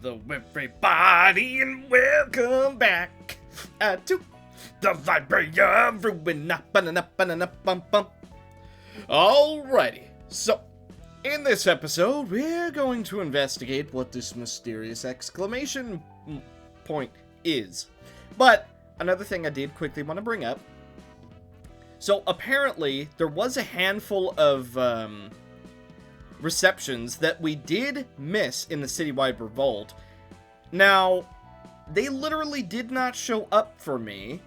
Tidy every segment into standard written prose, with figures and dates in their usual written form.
Hello everybody and welcome back to the Library of Ruina. Alrighty, so in this episode we're going to investigate what this mysterious exclamation point is. But another thing I did quickly want to bring up, so apparently there was a handful of receptions that we did miss in the citywide revolt. Now, they literally did not show up for me,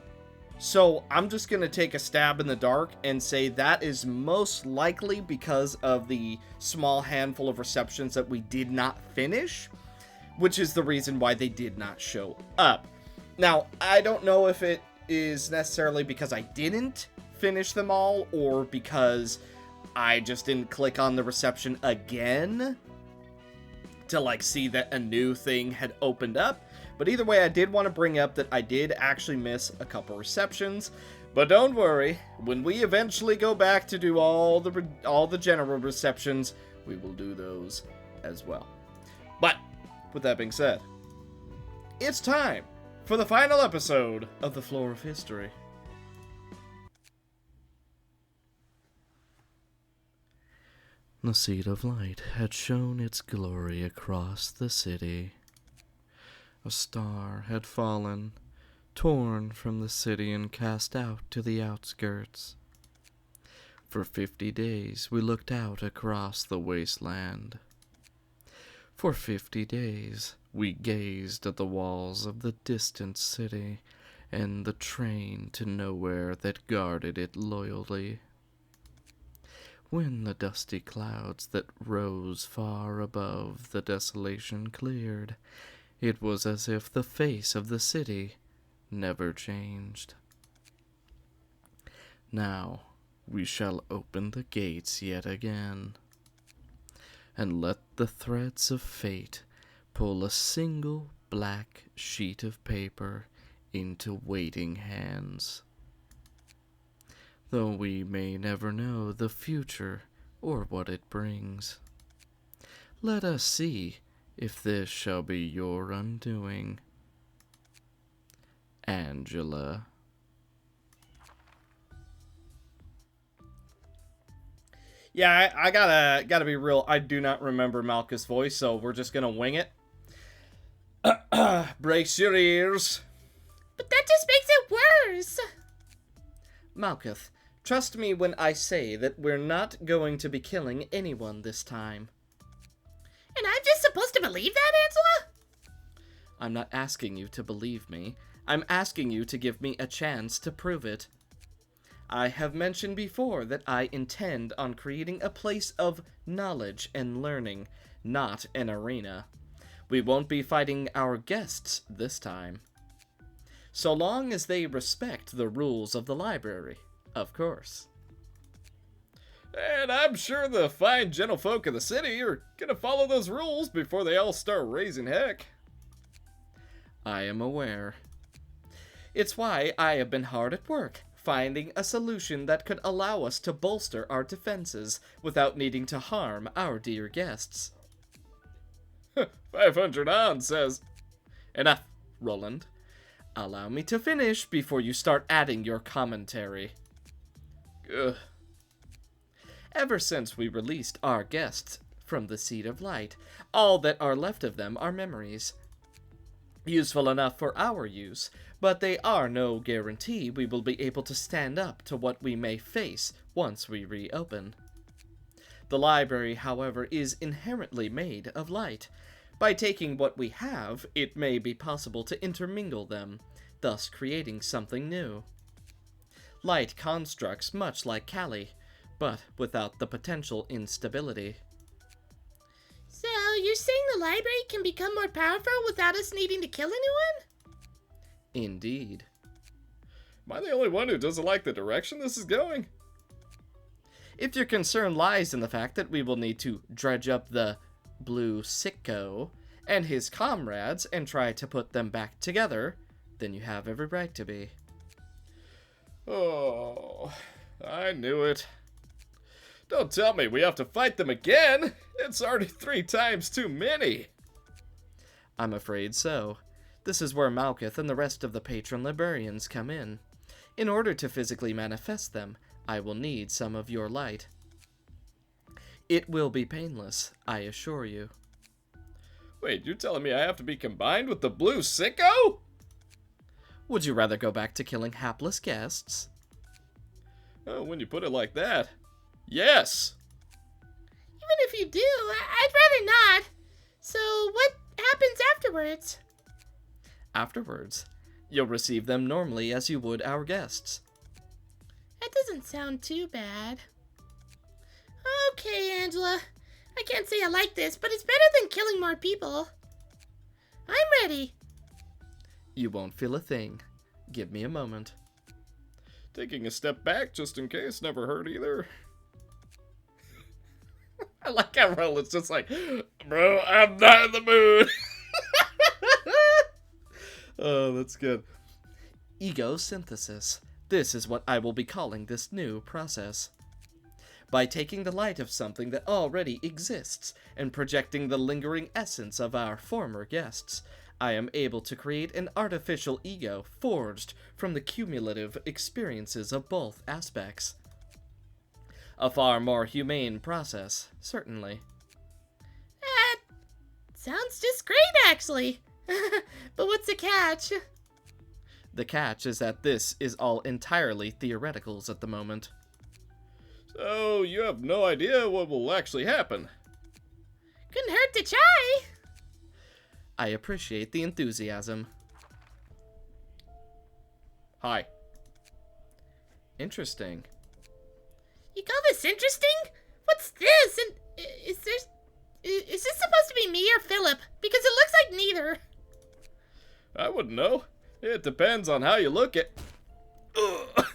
so I'm just gonna take a stab in the dark and say that is most likely because of the small handful of receptions that we did not finish, which is the reason why they did not show up. Now, I don't know if it is necessarily because I didn't finish them all, or because I just didn't click on the reception again to see that a new thing had opened up. But either way, I did want to bring up that I did actually miss a couple receptions. But don't worry, when we eventually go back to do all the general receptions, we will do those as well. But with that being said, it's time for the final episode of the Floor of History. The seed of light had shone its glory across the city. A star had fallen, torn from the city and cast out to the outskirts. For 50 days we looked out across the wasteland. For 50 days we gazed at the walls of the distant city and the train to nowhere that guarded it loyally. When the dusty clouds that rose far above the desolation cleared, it was as if the face of the city never changed. Now we shall open the gates yet again, and let the threads of fate pull a single black sheet of paper into waiting hands. Though we may never know the future or what it brings, let us see if this shall be your undoing. Angela. Yeah, I gotta be real. I do not remember Malkuth's voice, so we're just gonna wing it. Brace your ears. But that just makes it worse. Malkuth, trust me when I say that we're not going to be killing anyone this time. And I'm just supposed to believe that, Angela? I'm not asking you to believe me. I'm asking you to give me a chance to prove it. I have mentioned before that I intend on creating a place of knowledge and learning, not an arena. We won't be fighting our guests this time. So long as they respect the rules of the library, of course. And I'm sure the fine gentlefolk of the city are gonna follow those rules before they all start raising heck. I am aware. It's why I have been hard at work, finding a solution that could allow us to bolster our defenses without needing to harm our dear guests. 500 on says... Enough, Roland. Allow me to finish before you start adding your commentary. Ugh. Ever since we released our guests from the Seed of Light, all that are left of them are memories. Useful enough for our use, but they are no guarantee we will be able to stand up to what we may face once we reopen. The library, however, is inherently made of light. By taking what we have, it may be possible to intermingle them, thus creating something new. Light constructs much like Kali, but without the potential instability. So, you're saying the library can become more powerful without us needing to kill anyone? Indeed. Am I the only one who doesn't like the direction this is going? If your concern lies in the fact that we will need to dredge up the Blue Sicko and his comrades and try to put them back together, then you have every right to be. Oh, I knew it. Don't tell me we have to fight them again! It's already 3 times too many! I'm afraid so. This is where Malkuth and the rest of the patron librarians come in. In order to physically manifest them, I will need some of your light. It will be painless, I assure you. Wait, you're telling me I have to be combined with the blue sicko? Would you rather go back to killing hapless guests? Oh, when you put it like that, yes. Even if you do, I'd rather not. So what happens afterwards? Afterwards, you'll receive them normally as you would our guests. That doesn't sound too bad. Okay, Angela. I can't say I like this, but it's better than killing more people. I'm ready. You won't feel a thing. Give me a moment. Taking a step back just in case never hurt either. I like how Roland's just like, bro, I'm not in the mood. Oh, that's good. Ego synthesis. This is what I will be calling this new process. By taking the light of something that already exists and projecting the lingering essence of our former guests, I am able to create an artificial ego forged from the cumulative experiences of both aspects. A far more humane process, certainly. That sounds just great, actually. But what's the catch? The catch is that this is all entirely theoreticals at the moment. So, you have no idea what will actually happen? Couldn't hurt to try. I appreciate the enthusiasm. Hi. Interesting. You call this interesting? What's this? And is this supposed to be me or Philip? Because it looks like neither. I wouldn't know. It depends on how you look at... Ugh.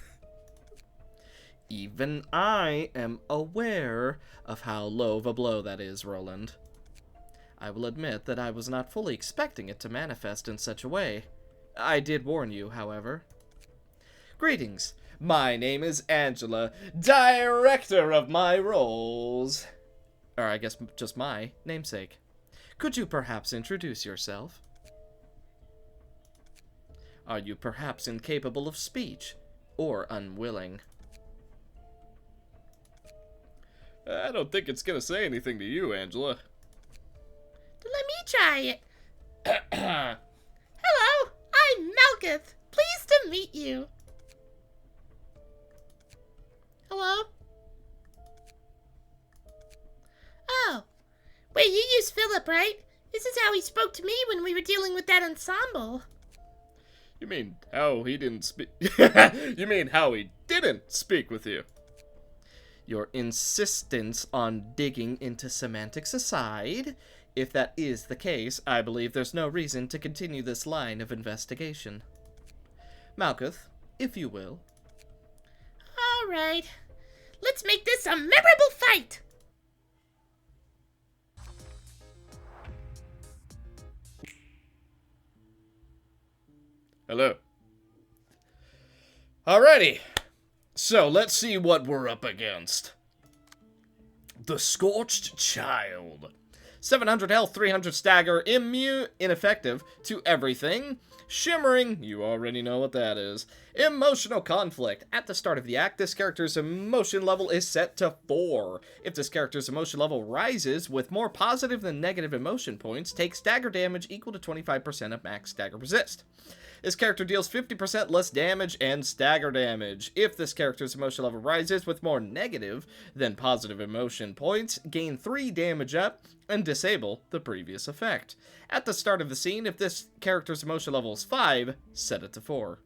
Even I am aware of how low of a blow that is, Roland. I will admit that I was not fully expecting it to manifest in such a way. I did warn you, however. Greetings. My name is Angela, director of my roles. Or I guess just my namesake. Could you perhaps introduce yourself? Are you perhaps incapable of speech, or unwilling? I don't think it's gonna say anything to you, Angela. Let me try it. Hello, I'm Malkuth. Pleased to meet you. Hello? Oh. Wait, you use Philip, right? This is how he spoke to me when we were dealing with that ensemble. You mean how he didn't speak... You mean how he didn't speak with you? Your insistence on digging into semantics aside, if that is the case, I believe there's no reason to continue this line of investigation. Malkuth, if you will. All right. Let's make this a memorable fight. Hello. Alrighty. So, let's see what we're up against. The Scorched Child. 700 health, 300 stagger, ineffective to everything. Shimmering, you already know what that is. Emotional conflict. At the start of the act, this character's emotion level is set to 4. If this character's emotion level rises with more positive than negative emotion points, take stagger damage equal to 25% of max stagger resist. This character deals 50% less damage and stagger damage. If this character's emotion level rises with more negative than positive emotion points, gain 3 damage up and disable the previous effect. At the start of the scene, if this character's emotion level is 5, set it to 4.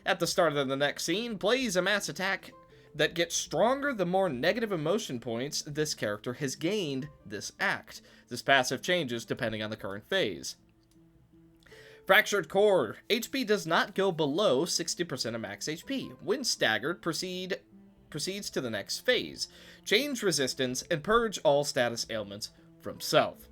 At the start of the next scene, plays a mass attack that gets stronger the more negative emotion points this character has gained this act. This passive changes depending on the current phase. Fractured Core. HP does not go below 60% of max HP. When staggered, proceeds to the next phase. Change resistance and purge all status ailments from self.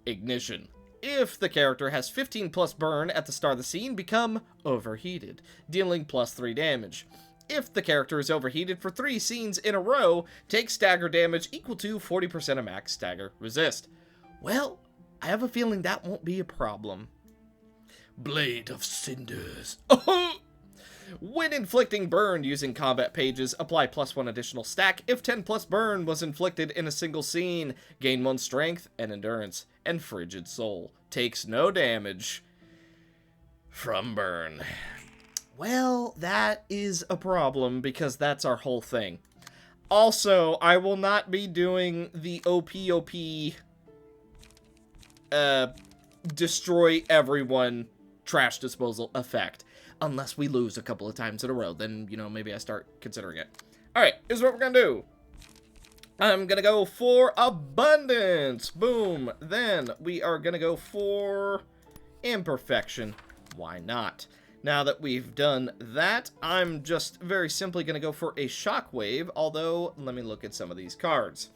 Ignition. If the character has 15 plus burn at the start of the scene, become overheated, dealing plus 3 damage. If the character is overheated for 3 scenes in a row, take stagger damage equal to 40% of max stagger resist. Well, I have a feeling that won't be a problem. Blade of Cinders. When inflicting burn using combat pages, apply +1 additional stack. If 10 plus burn was inflicted in a single scene, gain 1 strength and endurance. And Frigid Soul takes no damage from burn. Well, that is a problem because that's our whole thing. Also, I will not be doing the OP destroy everyone trash disposal effect. Unless we lose a couple of times in a row, then, you know, maybe I start considering it. Alright, here's what we're gonna do. I'm gonna go for Abundance. Boom. Then we are gonna go for Imperfection. Why not? Now that we've done that, I'm just very simply gonna go for a Shockwave, although, let me look at some of these cards.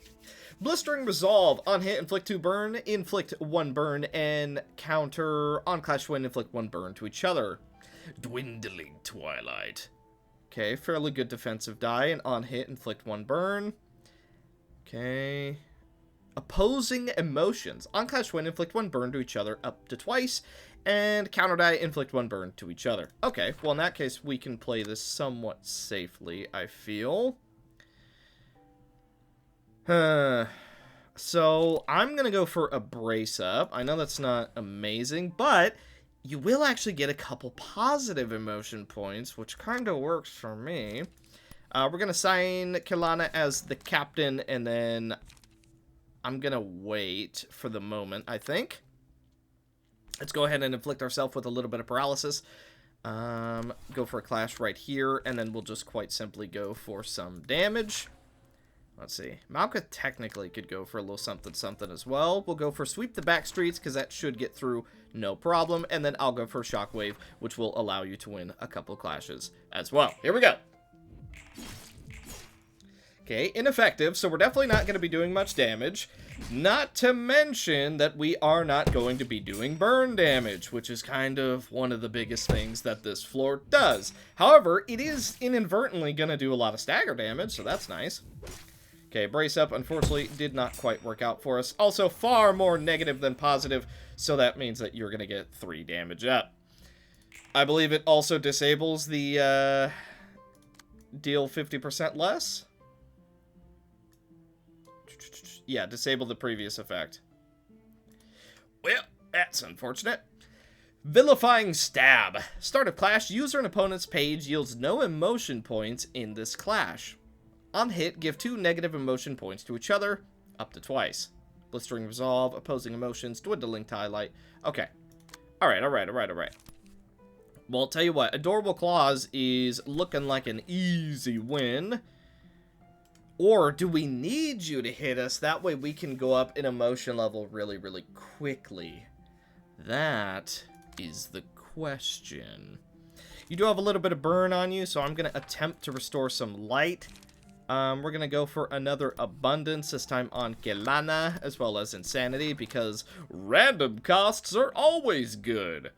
Blistering Resolve. On hit, inflict 2 burn, inflict 1 burn, and counter on Clash Win, inflict 1 burn to each other. Dwindling Twilight. Okay, fairly good defensive die, and on hit, inflict 1 burn. Okay. Opposing Emotions. On Clash Win, inflict 1 burn to each other up to twice, and counter die, inflict 1 burn to each other. Okay, well in that case, we can play this somewhat safely, I feel. So, I'm gonna go for a Brace Up. I know that's not amazing, but you will actually get a couple positive emotion points, which kind of works for me. We're going to sign Kilana as the captain, and then I'm going to wait for the moment, I think. Let's go ahead and inflict ourselves with a little bit of paralysis. Go for a clash right here, and then we'll just quite simply go for some damage. Let's see. Malka technically could go for a little something as well. We'll go for Sweep the Back Streets, because that should get through no problem. And then I'll go for Shockwave, which will allow you to win a couple clashes as well. Here we go. Okay, ineffective, so we're definitely not going to be doing much damage. Not to mention that we are not going to be doing burn damage, which is kind of one of the biggest things that this floor does. However, it is inadvertently going to do a lot of stagger damage, so that's nice. Okay, Brace Up, unfortunately, did not quite work out for us. Also, far more negative than positive, so that means that you're going to get 3 damage up. I believe it also disables the, deal 50% less? Yeah, disable the previous effect. Well, that's unfortunate. Vilifying Stab. Start of clash, user and opponent's page yields no emotion points in this clash. On hit, give 2 negative emotion points to each other, up to twice. Blistering Resolve, opposing emotions, Dwindling Twilight. Okay. Alright. Well, I'll tell you what, Adorable Claws is looking like an easy win. Or do we need you to hit us? That way we can go up in emotion level really, really quickly. That is the question. You do have a little bit of burn on you, so I'm going to attempt to restore some light. We're going to go for another Abundance, this time on Kelana, as well as Insanity, because random costs are always good.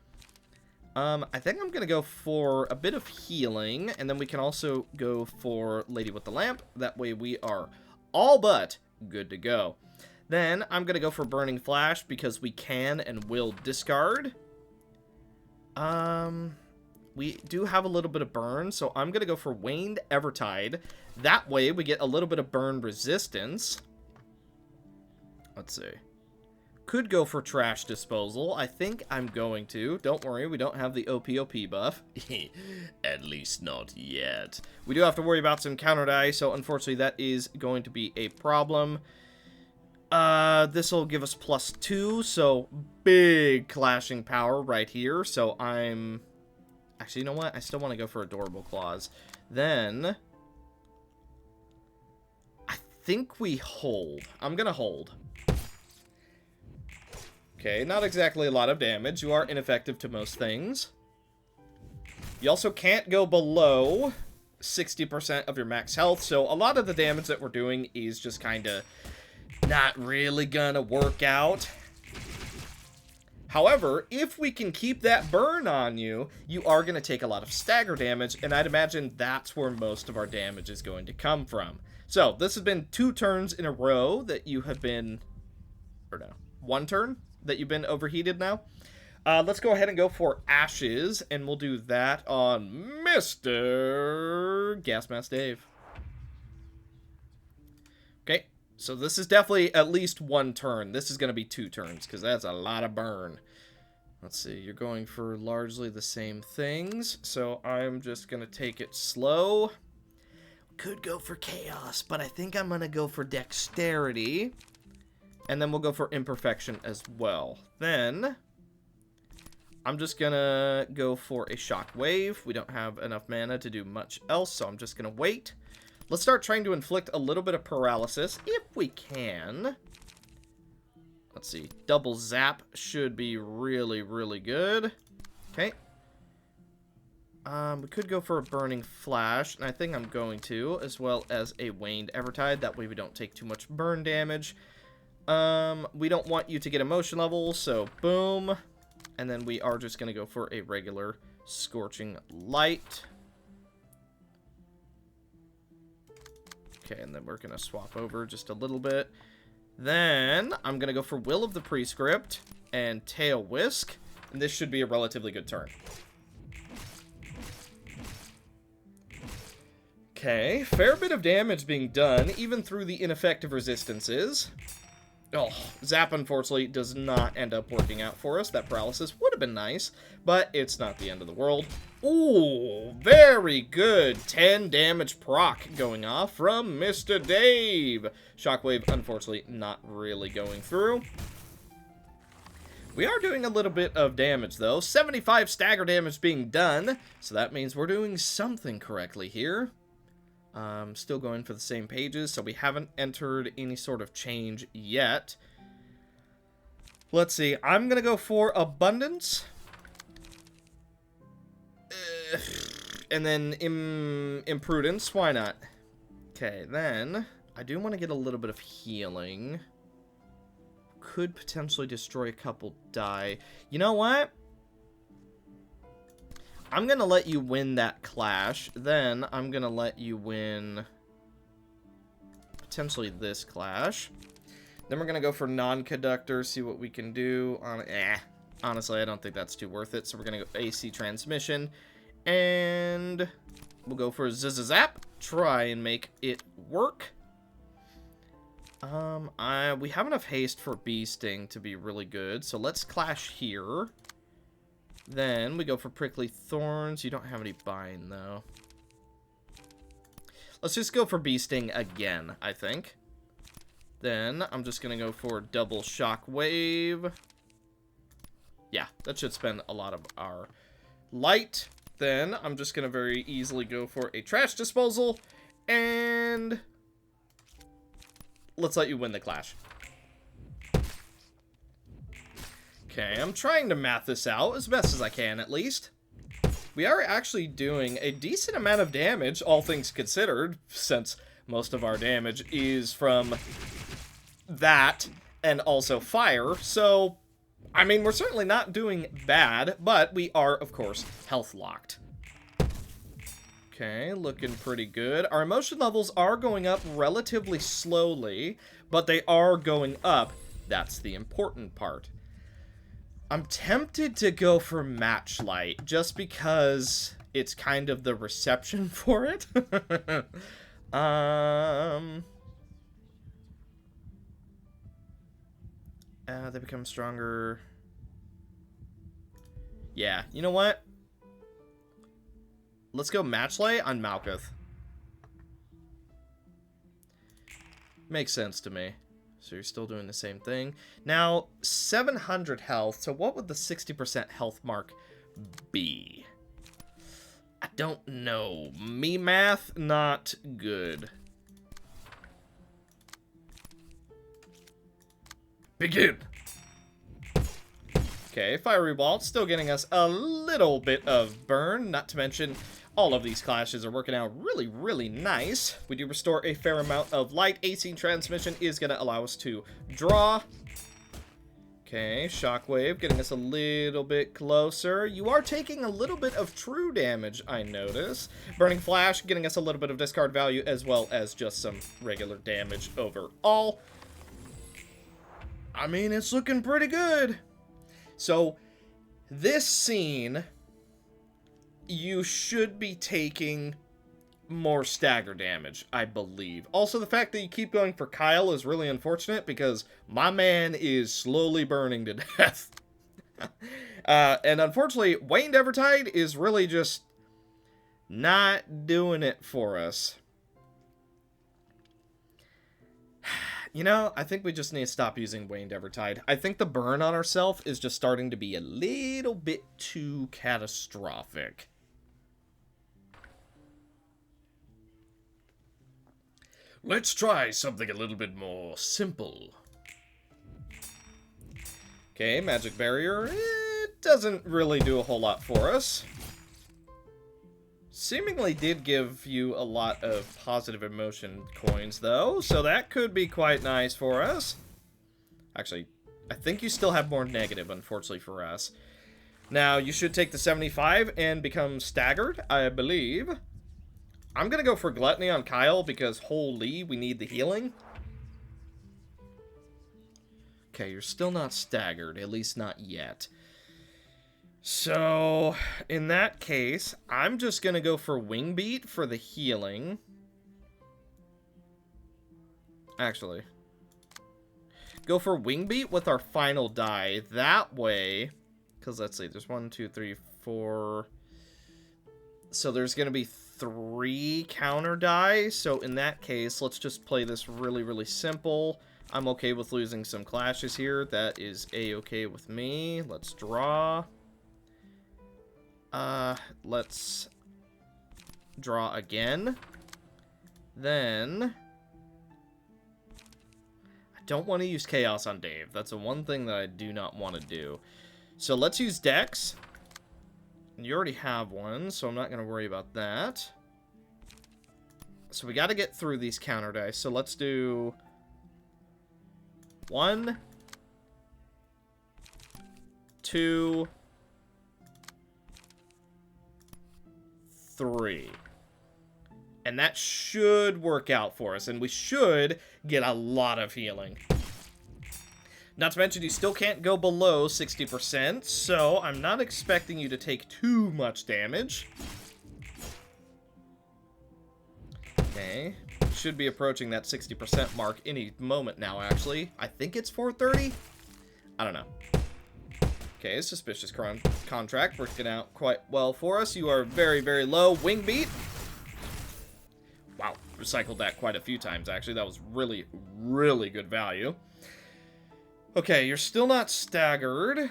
I think I'm going to go for a bit of healing, and then we can also go for Lady with the Lamp. That way we are all but good to go. Then I'm going to go for Burning Flash, because we can and will discard. We do have a little bit of burn, so I'm going to go for Waned Evertide. That way, we get a little bit of burn resistance. Let's see. Could go for Trash Disposal. I think I'm going to. Don't worry, we don't have the OPOP buff. At least not yet. We do have to worry about some counter die, so unfortunately that is going to be a problem. This will give us +2, so big clashing power right here. So I'm... Actually, you know what? I still want to go for Adorable Claws. Then... I think we hold. I'm going to hold. Okay, not exactly a lot of damage. You are ineffective to most things. You also can't go below 60% of your max health, so a lot of the damage that we're doing is just kind of not really gonna work out. However, if we can keep that burn on you, you are going to take a lot of stagger damage, and I'd imagine that's where most of our damage is going to come from. So, this has been 2 turns in a row that you have been... Or no, 1 turn? that you've been overheated now. Let's go ahead and go for Ashes, and we'll do that on Mr. Gas Mask Dave. Okay, so this is definitely at least one turn. This is going to be 2 turns, because that's a lot of burn. Let's see, you're going for largely the same things, so I'm just going to take it slow. Could go for Chaos, but I think I'm going to go for Dexterity. And then we'll go for Imperfection as well. Then, I'm just going to go for a Shockwave. We don't have enough mana to do much else, so I'm just going to wait. Let's start trying to inflict a little bit of paralysis, if we can. Let's see. Double Zap should be really, really good. Okay. We could go for a Burning Flash, and I think I'm going to, as well as a Waned Evertide. That way we don't take too much burn damage. We don't want you to get emotion level, so boom. And then we are just going to go for a regular Scorching Light. Okay, and then we're going to swap over just a little bit. Then, I'm going to go for Will of the Prescript and Tail Whisk. And this should be a relatively good turn. Okay, fair bit of damage being done, even through the ineffective resistances. Oh, Zap, unfortunately, does not end up working out for us. That paralysis would have been nice, but it's not the end of the world. Ooh, very good. 10 damage proc going off from Mr. Dave. Shockwave, unfortunately, not really going through. We are doing a little bit of damage, though. 75 stagger damage being done, so that means we're doing something correctly here. Still going for the same pages, so we haven't entered any sort of change yet. Let's see. I'm going to go for Abundance. And then Imprudence. Why not? Okay, then I do want to get a little bit of healing. Could potentially destroy a couple die. You know what? I'm going to let you win that clash. Then I'm going to let you win potentially this clash. Then we're going to go for non-conductor, see what we can do. Honestly, I don't think that's too worth it. So we're going to go AC Transmission. And we'll go for Zap. Try and make it work. We have enough haste for Bee Sting to be really good. So let's clash here. Then we go for Prickly Thorns. You don't have any bind, though. Let's just go for Bee Sting again, I think. Then I'm just going to go for Double Shockwave. Yeah, that should spend a lot of our light. Then I'm just going to very easily go for a Trash Disposal. And let's let you win the clash. Okay, I'm trying to math this out as best as I can, at least. We are actually doing a decent amount of damage, all things considered, since most of our damage is from that and also fire. So, I mean, we're certainly not doing bad, but we are, of course, health locked. Okay, looking pretty good. Our emotion levels are going up relatively slowly, but they are going up. That's the important part. I'm tempted to go for Matchlight, just because it's kind of the reception for it. They become stronger. Yeah, you know what? Let's go Matchlight on Malkuth. Makes sense to me. So you're still doing the same thing. Now, 700 health. So what would the 60% health mark be? I don't know. Me math, not good. Begin! Okay, Fiery Bolt still getting us a little bit of burn. Not to mention, all of these clashes are working out really, really nice. We do restore a fair amount of light. AC Transmission is going to allow us to draw. Okay, Shockwave getting us a little bit closer. You are taking a little bit of true damage, I notice. Burning Flash getting us a little bit of discard value as well as just some regular damage overall. I mean, it's looking pretty good. So, this scene, you should be taking more stagger damage, I believe. Also, the fact that you keep going for Kyle is really unfortunate because my man is slowly burning to death. And unfortunately, Waned Evertide is really just not doing it for us. You know, I think we just need to stop using Waned Evertide. I think the burn on ourselves is just starting to be a little bit too catastrophic. Let's try something a little bit more simple. Okay, Magic Barrier. It doesn't really do a whole lot for us. Seemingly did give you a lot of positive emotion coins, though, so that could be quite nice for us. Actually, I think you still have more negative, unfortunately, for us. Now, you should take the 75 and become staggered, I believe. I'm gonna go for Gluttony on Kyle, because holy, we need the healing. Okay, you're still not staggered, at least not yet. So, in that case, I'm just going to go for Wing Beat for the healing. Actually, go for Wing Beat with our final die. That way, because let's see, there's 1, 2, 3, 4. So there's going to be 3 counter die. So in that case, let's just play this really, really simple. I'm okay with losing some clashes here. That is a-okay with me. Let's draw. Let's draw again. Then I don't want to use Chaos on Dave. That's the one thing that I do not want to do. So let's use Dex. You already have one, so I'm not going to worry about that. So we got to get through these counter dice. So let's do 1, 2, 3. And that should work out for us, and we should get a lot of healing. Not to mention, you still can't go below 60%, so I'm not expecting you to take too much damage. Okay, should be approaching that 60% mark any moment now, actually. I think it's 430? I don't know. Okay, Suspicious Contract working out quite well for us. You are very, very low. Wing Beat. Wow, recycled that quite a few times, actually. That was really, really good value. Okay, you're still not staggered.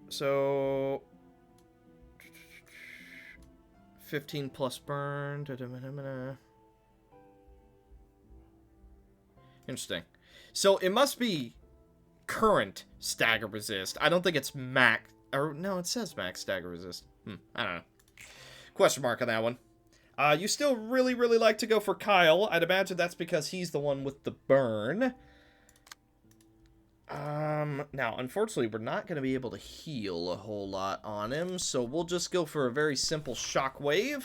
So 15 plus burn. Interesting. So it must be current stagger resist. I don't think it's max. Or no, it says max stagger resist. I don't know. Question mark on that one. You still really, really like to go for Kyle. I'd imagine that's because he's the one with the burn. Now, unfortunately, we're not going to be able to heal a whole lot on him, so we'll just go for a very simple shockwave.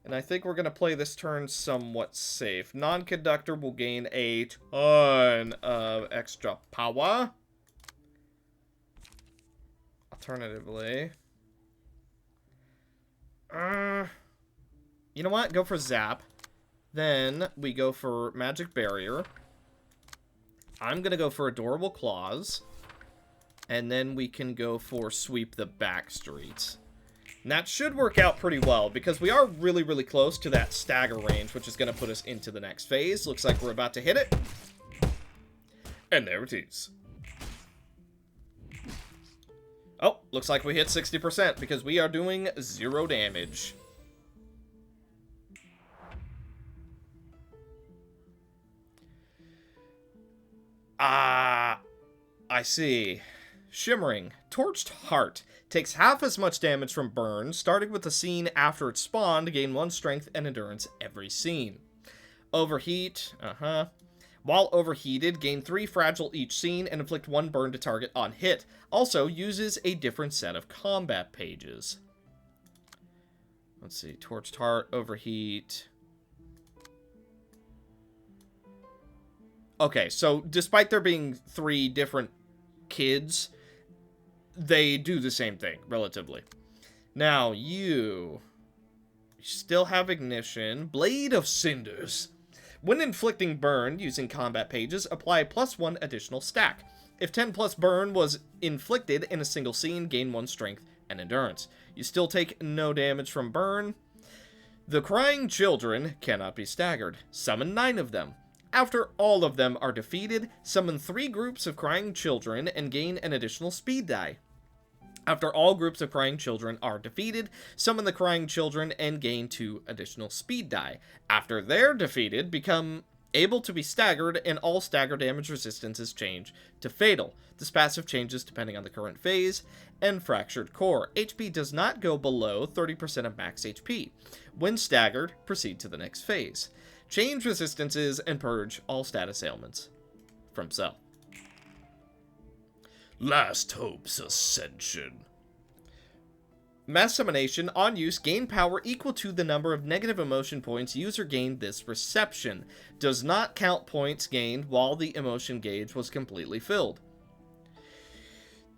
And I think we're going to play this turn somewhat safe. Non-conductor will gain a ton of extra power. Alternatively, you know what? Go for Zap. Then we go for Magic Barrier. I'm going to go for Adorable Claws. And then we can go for Sweep the Back Streets. And that should work out pretty well, because we are really, really close to that stagger range, which is going to put us into the next phase. Looks like we're about to hit it. And there it is. Oh, looks like we hit 60%, because we are doing 0 damage. I see. Shimmering. Torched Heart. Takes half as much damage from burn, starting with the scene after it spawned to gain 1 strength and endurance every scene. Overheat. While overheated, gain 3 fragile each scene and inflict 1 burn to target on hit. Also uses a different set of combat pages. Let's see. Torched Heart, overheat. Okay, so despite there being 3 different kids, they do the same thing, relatively. Now, you still have ignition. Blade of Cinders. When inflicting burn using combat pages, apply +1 additional stack. If 10 plus burn was inflicted in a single scene, gain 1 strength and endurance. You still take no damage from burn. The crying children cannot be staggered. Summon 9 of them. After all of them are defeated, summon 3 groups of crying children and gain an additional speed die. After all groups of crying children are defeated, summon the crying children and gain 2 additional speed die. After they're defeated, become able to be staggered, and all stagger damage resistances change to fatal. This passive changes depending on the current phase. And fractured core. HP does not go below 30% of max HP. When staggered, proceed to the next phase. Change resistances and purge all status ailments from self. Last Hope's Ascension. Mass Summonation, on use, gain power equal to the number of negative emotion points user gained this reception. Does not count points gained while the emotion gauge was completely filled.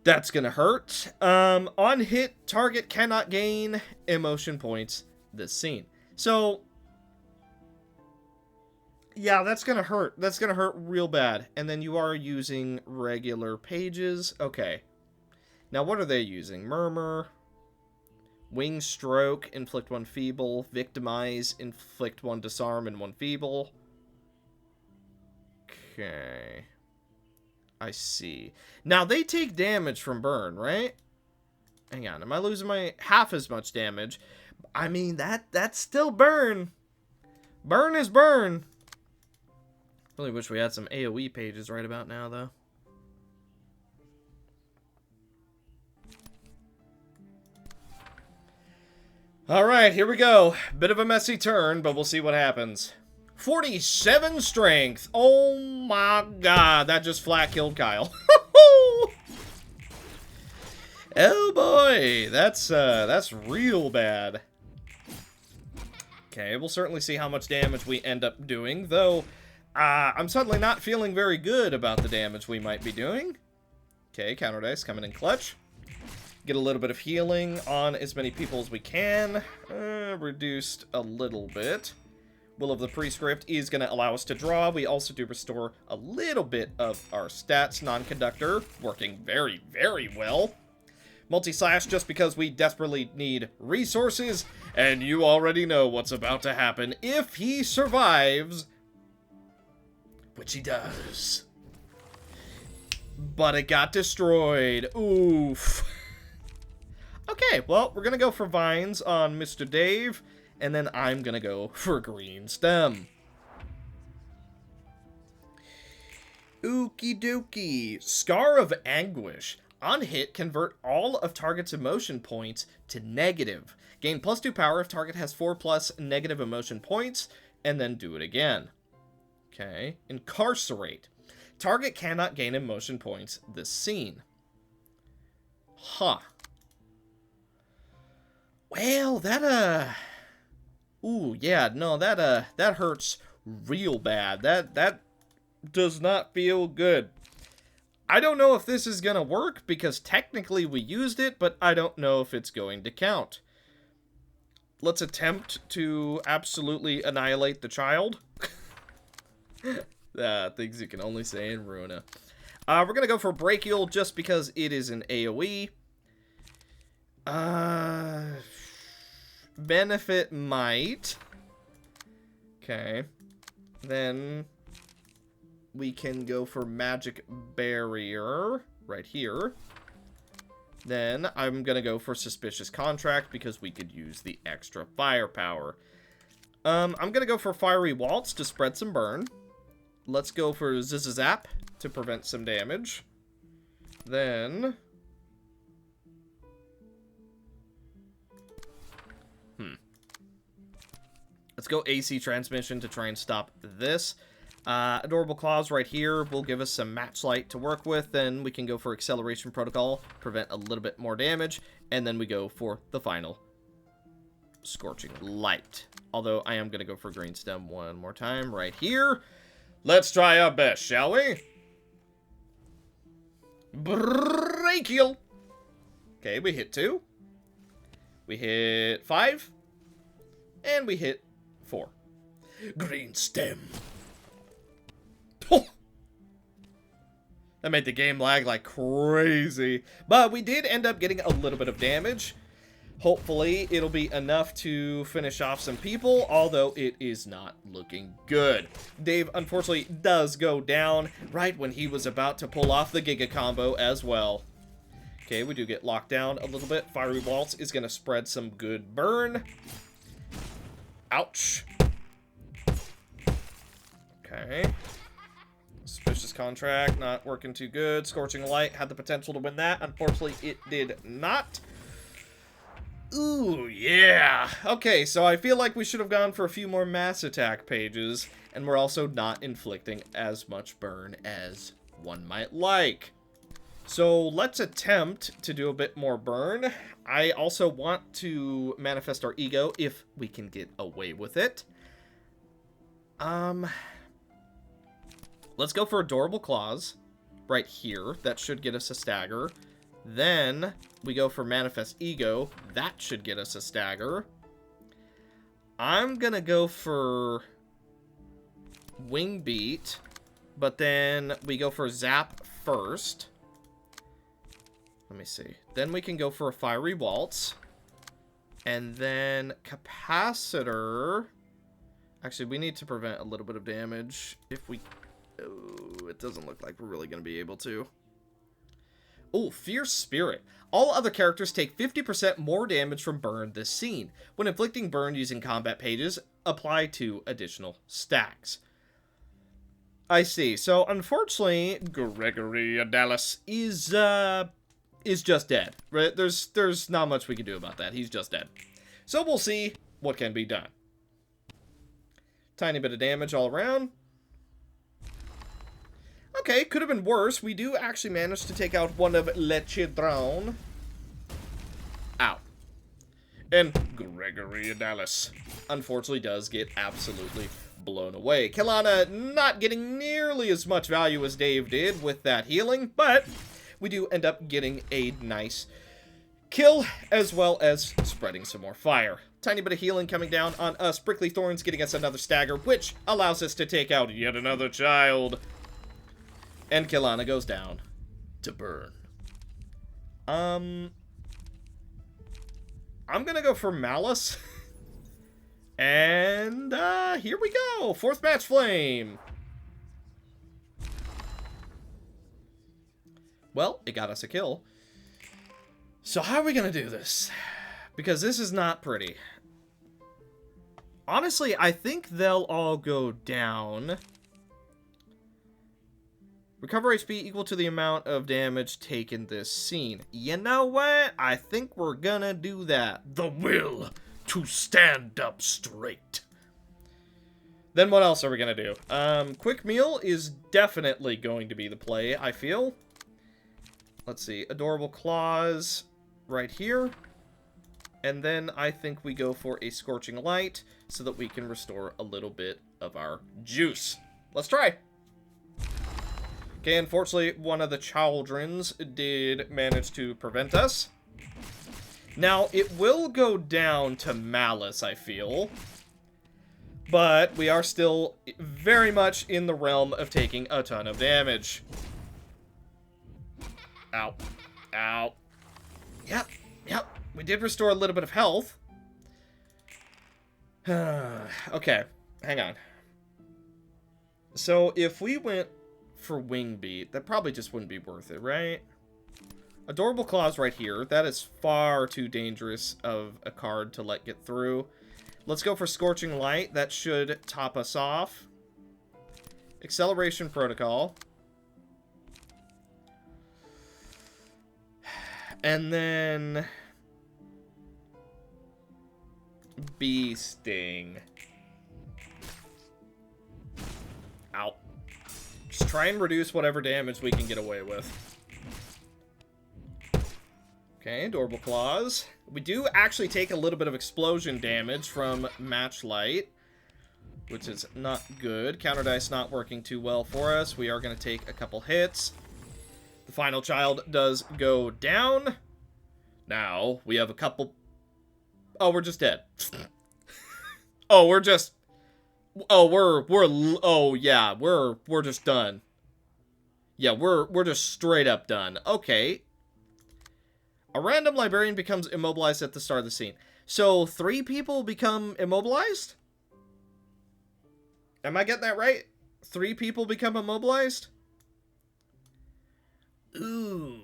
That's gonna hurt. On hit, target cannot gain emotion points this scene. So, yeah, that's gonna hurt. That's gonna hurt real bad. And then you are using regular pages. Okay. Now, what are they using? Murmur. Wing Stroke, inflict 1 feeble. Victimize, inflict 1 disarm and 1 feeble. Okay. I see. Now, they take damage from burn, right? Hang on, am I losing my half as much damage? I mean, that's still burn. Burn is burn. Really wish we had some AoE pages right about now, though. Alright, here we go. Bit of a messy turn, but we'll see what happens. 47 strength. Oh my god, that just flat killed Kyle. Oh boy, that's real bad. Okay, we'll certainly see how much damage we end up doing, though I'm suddenly not feeling very good about the damage we might be doing. Okay, counter dice coming in clutch. Get a little bit of healing on as many people as we can. Reduced a little bit. Will of the Prescript is going to allow us to draw. We also do restore a little bit of our stats. Non-conductor, working very, very well. Multi-slash just because we desperately need resources. And you already know what's about to happen if he survives. Which he does. But it got destroyed. Oof. Okay, well, we're going to go for Vines on Mr. Dave, and then I'm going to go for Green Stem. Okie dokie. Scar of Anguish. On hit, convert all of target's emotion points to negative. Gain +2 power if target has 4+ negative emotion points, and then do it again. Okay. Incarcerate. Target cannot gain emotion points this scene. Huh. Well, that, ooh, yeah, no, that hurts real bad. That does not feel good. I don't know if this is gonna work, because technically we used it, but I don't know if it's going to count. Let's attempt to absolutely annihilate the child. Things you can only say in Ruina. We're gonna go for Brachial just because it is an AoE. Benefit might. Okay. Then we can go for Magic Barrier right here. Then I'm gonna go for Suspicious Contract because we could use the extra firepower. I'm gonna go for Fiery Waltz to spread some burn. Let's go for Zizazap to prevent some damage. Then let's go AC Transmission to try and stop this. Adorable Claws right here will give us some Matchlight to work with. Then we can go for Acceleration Protocol, prevent a little bit more damage. And then we go for the final Scorching Light. Although I am going to go for Green Stem one more time right here. Let's try our best, shall we? Brachial. Okay, we hit 2. We hit 5. And we hit 4. Green stem. Oh. That made the game lag like crazy. But we did end up getting a little bit of damage. Hopefully, it'll be enough to finish off some people, although it is not looking good. Dave, unfortunately, does go down right when he was about to pull off the Giga combo as well. Okay, we do get locked down a little bit. Fiery Waltz is going to spread some good burn. Ouch. Okay. Suspicious Contract, not working too good. Scorching Light had the potential to win that. Unfortunately, it did not. Ooh, yeah. Okay, so I feel like we should have gone for a few more mass attack pages, and we're also not inflicting as much burn as one might like. So let's attempt to do a bit more burn. I also want to manifest our ego if we can get away with it. Let's go for Adorable Claws right here. That should get us a stagger. Then we go for Manifest Ego. That should get us a stagger. I'm gonna go for Wing Beat, but then we go for Zap first. Let me see. Then we can go for a Fiery Waltz. And then Capacitor. Actually, we need to prevent a little bit of damage. If we... Oh, it doesn't look like we're really going to be able to. Oh, Fierce Spirit. All other characters take 50% more damage from burn this scene. When inflicting burn using combat pages, apply 2 additional stacks. I see. So, unfortunately, Gregory Dallas is just dead. Right? There's not much we can do about that. He's just dead. So, we'll see what can be done. Tiny bit of damage all around. Okay, could have been worse. We do actually manage to take out one of Le Chidron. Ow. And Gregory Dallas, unfortunately, does get absolutely blown away. Kelana not getting nearly as much value as Dave did with that healing, but we do end up getting a nice kill, as well as spreading some more fire. Tiny bit of healing coming down on us. Prickly Thorns getting us another stagger, which allows us to take out yet another child. And Kelana goes down to burn. I'm gonna go for Malice. And, here we go. 4th match flame. Well, it got us a kill. So how are we gonna do this? Because this is not pretty. Honestly, I think they'll all go down. Recover HP equal to the amount of damage taken this scene. You know what? I think we're gonna do that. The will to stand up straight. Then what else are we gonna do? Quick Meal is definitely going to be the play, I feel. Let's see. Adorable Claws right here. And then I think we go for a Scorching Light so that we can restore a little bit of our juice. Let's try. Okay, unfortunately, one of the Childrens did manage to prevent us. Now, it will go down to Malice, I feel. But we are still very much in the realm of taking a ton of damage. Ow. Ow. Yep. We did restore a little bit of health. Okay, hang on. So, if we went for Wing Beat, that probably just wouldn't be worth it, right? Adorable Claws right here. That is far too dangerous of a card to let get through. Let's go for Scorching Light. That should top us off. Acceleration Protocol. And then Bee Sting. Ow. Just try and reduce whatever damage we can get away with. Okay, Adorable Claws. We do actually take a little bit of explosion damage from Matchlight. which is not good. Counter dice not working too well for us. We are going to take a couple hits. The final child does go down. Now, we have a couple... Oh, we're just dead. Oh, we're just... Oh, oh, yeah, we're just done. Yeah, we're just straight up done. Okay. A random librarian becomes immobilized at the start of the scene. So, 3 people become immobilized? Am I getting that right? 3 people become immobilized? Ooh.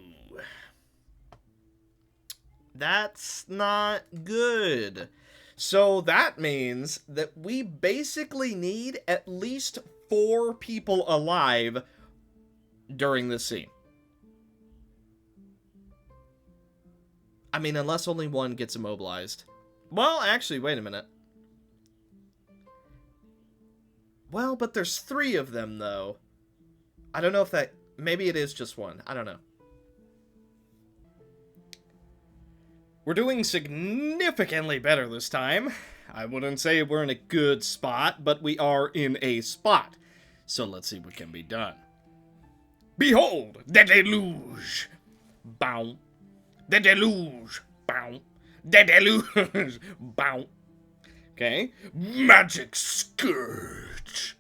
That's not good. So that means that we basically need at least 4 people alive during this scene. I mean, unless only one gets immobilized. Well, actually, wait a minute. Well, but there's 3 of them, though. I don't know if that... Maybe it is just 1. I don't know. We're doing significantly better this time. I wouldn't say we're in a good spot, but we are in a spot. So let's see what can be done. Behold, the deluge! Bow. The deluge! Bow. The deluge! Bow. Okay. Magic Scourge!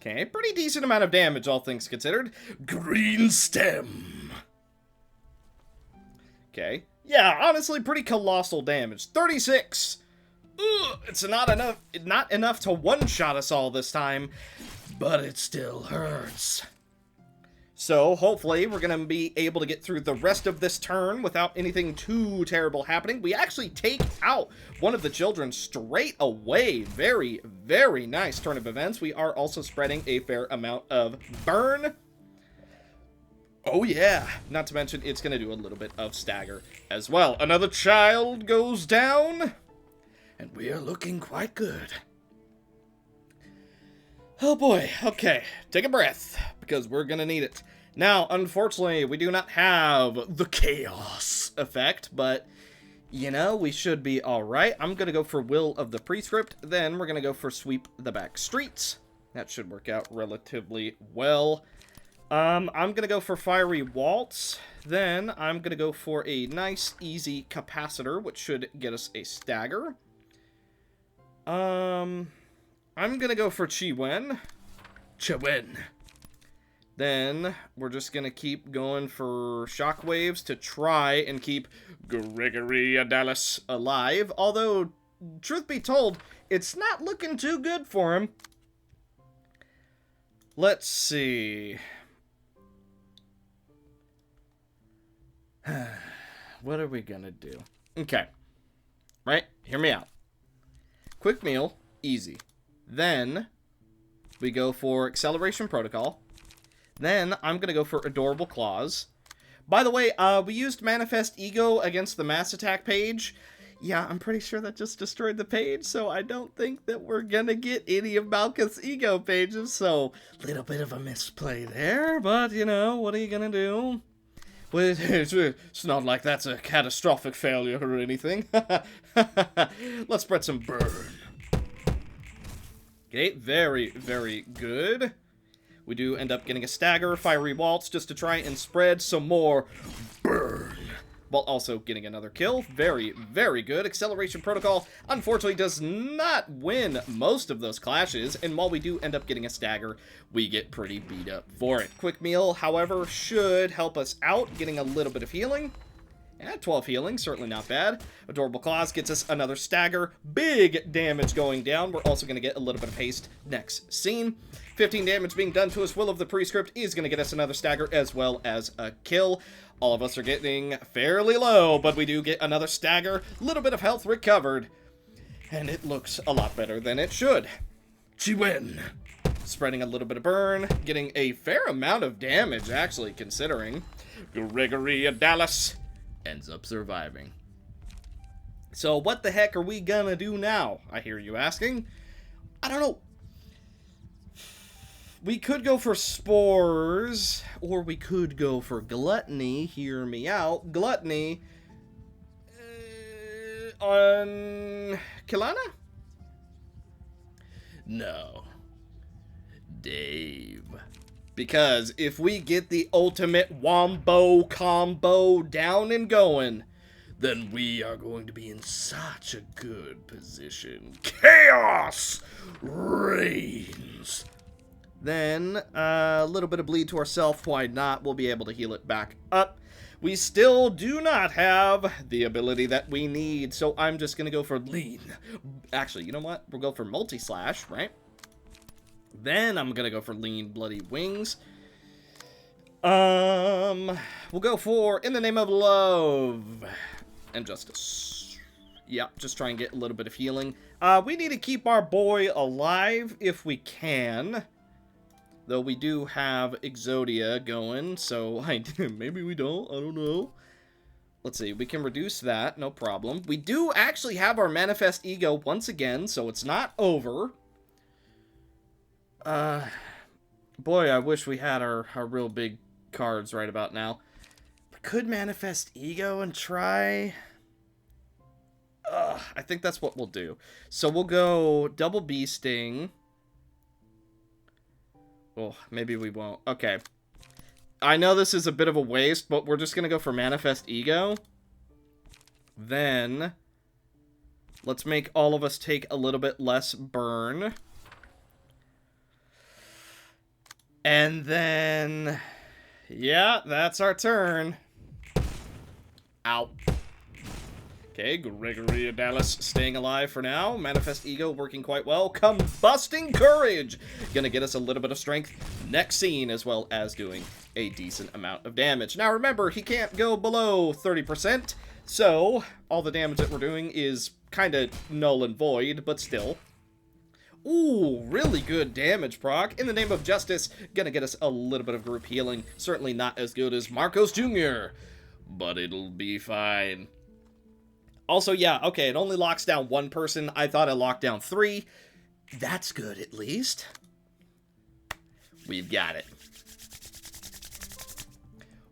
Okay, pretty decent amount of damage, all things considered. Green Stem! Okay. Yeah, honestly, pretty colossal damage. 36! Ugh, it's not enough to one-shot us all this time, but it still hurts. So, hopefully, we're going to be able to get through the rest of this turn without anything too terrible happening. We actually take out one of the children straight away. Very, very nice turn of events. We are also spreading a fair amount of burn. Oh yeah, not to mention it's going to do a little bit of stagger as well. Another child goes down, and we are looking quite good. Oh boy, okay, take a breath, because we're going to need it. Now, unfortunately, we do not have the chaos effect, but, you know, we should be alright. I'm going to go for Will of the Prescript, then we're going to go for Sweep the Back Streets. That should work out relatively well. I'm gonna go for Fiery Waltz, then I'm gonna go for a nice, easy Capacitor, which should get us a stagger. I'm gonna go for Chi-Wen. Chi-Wen. Then, we're just gonna keep going for Shockwaves to try and keep Gregory Adalis alive, although, truth be told, it's not looking too good for him. Let's see... What are we gonna do? Okay. Right? Hear me out. Quick meal. Easy. Then, we go for Acceleration Protocol. Then, I'm gonna go for Adorable Claws. By the way, we used Manifest Ego against the Mass Attack page. Yeah, I'm pretty sure that just destroyed the page, so I don't think that we're gonna get any of Malkuth's Ego pages, so... Little bit of a misplay there, but, you know, what are you gonna do? Well, it's not like that's a catastrophic failure or anything. Let's spread some burn. Okay, very, very good. We do end up getting a stagger, Fiery Waltz, just to try and spread some more burn. While also getting another kill. Very, very good. Acceleration Protocol, unfortunately, does not win most of those clashes, and while we do end up getting a stagger, we get pretty beat up for it. Quick Meal, however, should help us out, getting a little bit of healing. Yeah, 12 healing, certainly not bad. Adorable Claws gets us another stagger. Big damage going down. We're also going to get a little bit of haste next scene. 15 damage being done to us. Will of the Prescript is going to get us another stagger as well as a kill. All of us are getting fairly low, but we do get another stagger. Little bit of health recovered. And it looks a lot better than it should. Chi-Wen. Spreading a little bit of burn. Getting a fair amount of damage, actually, considering. Gregory Adalis ends up surviving. So what the heck are we gonna do now? I hear you asking. I don't know. We could go for Spores, or we could go for Gluttony. Hear me out. Gluttony on Kilana? No. Dave. Because if we get the ultimate wombo combo down and going, then we are going to be in such a good position. Chaos reigns. Then, a little bit of bleed to ourselves, why not? We'll be able to heal it back up. We still do not have the ability that we need, so I'm just going to go for lean. Actually, you know what? We'll go for multi-slash, right? Then I'm going to go for lean bloody wings. We'll go for in the name of love and justice. Yep, just try and get a little bit of healing. We need to keep our boy alive if we can. Though we do have Exodia going, so maybe we don't, I don't know. Let's see, we can reduce that, no problem. We do actually have our Manifest Ego once again, so it's not over. Boy, I wish we had our real big cards right about now. We could Manifest Ego and try... I think that's what we'll do. So we'll go double Bee Sting. Oh, maybe we won't. Okay. I know this is a bit of a waste, but we're just going to go for Manifest Ego. Then, let's make all of us take a little bit less burn. And then, yeah, that's our turn. Ow. Okay, Gregory Dallas staying alive for now. Manifest Ego working quite well. Combusting Courage! Gonna get us a little bit of strength next scene, as well as doing a decent amount of damage. Now remember, he can't go below 30%, so all the damage that we're doing is kind of null and void, but still. Ooh, really good damage proc. In the name of justice, gonna get us a little bit of group healing. Certainly not as good as Marcos Jr., but it'll be fine. Also, yeah, okay, it only locks down one person. I thought it locked down 3. That's good, at least. We've got it.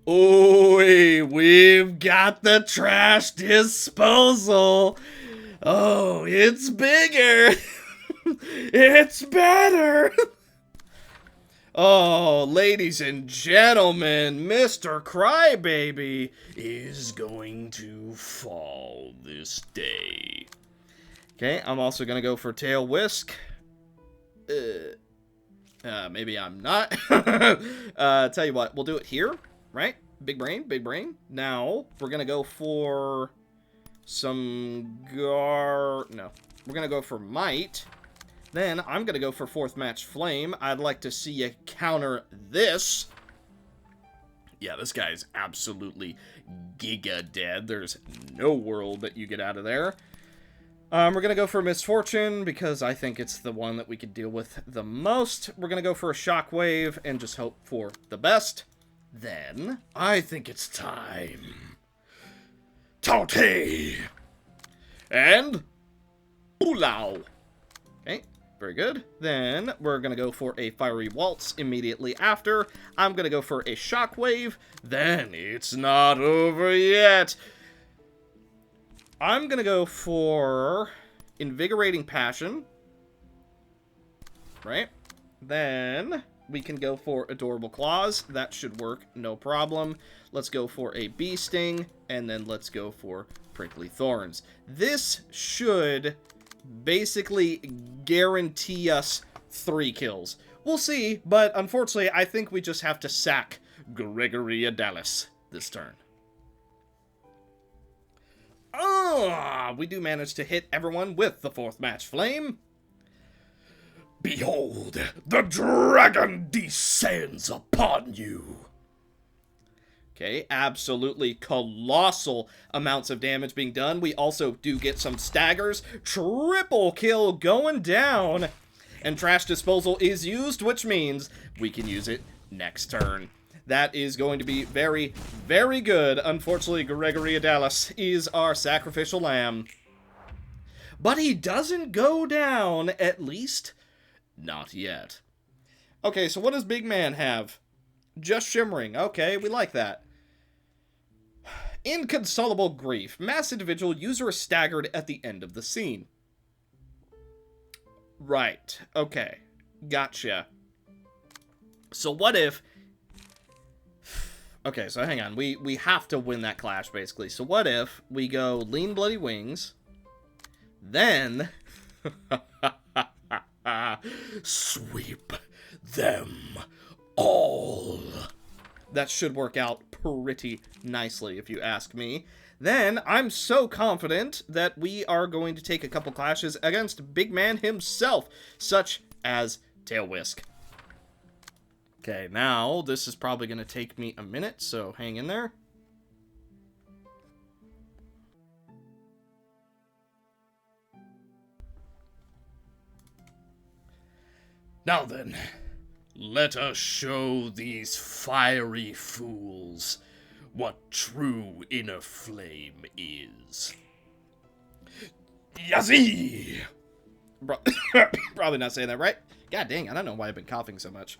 Ooh, we've got the trash disposal. Oh, it's bigger. It's better. Oh, ladies and gentlemen, Mr. Crybaby is going to fall this day. Okay, I'm also going to go for Tail Whisk. Maybe I'm not. Tell you what, we'll do it here, right? Big brain, big brain. Now, we're going to go for some No, we're going to go for Might. Then, I'm going to go for Fourth Match Flame. I'd like to see you counter this. Yeah, this guy's absolutely giga dead. There's no world that you get out of there. We're going to go for Misfortune, because I think it's the one that we could deal with the most. We're going to go for a Shockwave, and just hope for the best. Then, I think it's time. Taute! And... Pulau! Okay. Very good. Then we're going to go for a Fiery Waltz immediately after. I'm going to go for a Shockwave. Then it's not over yet. I'm going to go for Invigorating Passion. Right? Then we can go for Adorable Claws. That should work, no problem. Let's go for a Bee Sting. And then let's go for Prickly Thorns. This should... basically guarantee us 3 kills. We'll see, but unfortunately, I think we just have to sack Gregory Adalis this turn. We do manage to hit everyone with the Fourth Match Flame. Behold, the dragon descends upon you. Okay, absolutely colossal amounts of damage being done. We also do get some staggers. Triple kill going down. And Trash Disposal is used, which means we can use it next turn. That is going to be very, very good. Unfortunately, Gregory Adalis is our sacrificial lamb. But he doesn't go down, at least not yet. Okay, so what does Big Man have? Just Shimmering. Okay, we like that. Inconsolable Grief. Mass individual. User is staggered at the end of the scene. Right. Okay. Gotcha. So what if... Okay, so hang on. We have to win that clash, basically. So what if we go Lean Bloody Wings, then... sweep them all. That should work out pretty nicely, if you ask me. Then, I'm so confident that we are going to take a couple clashes against Big Man himself, such as Tail Whisk. Okay, now, this is probably going to take me a minute, so hang in there. Now then, let us show these fiery fools what true inner flame is. Yazzie! Probably not saying that right. God dang, I don't know why I've been coughing so much.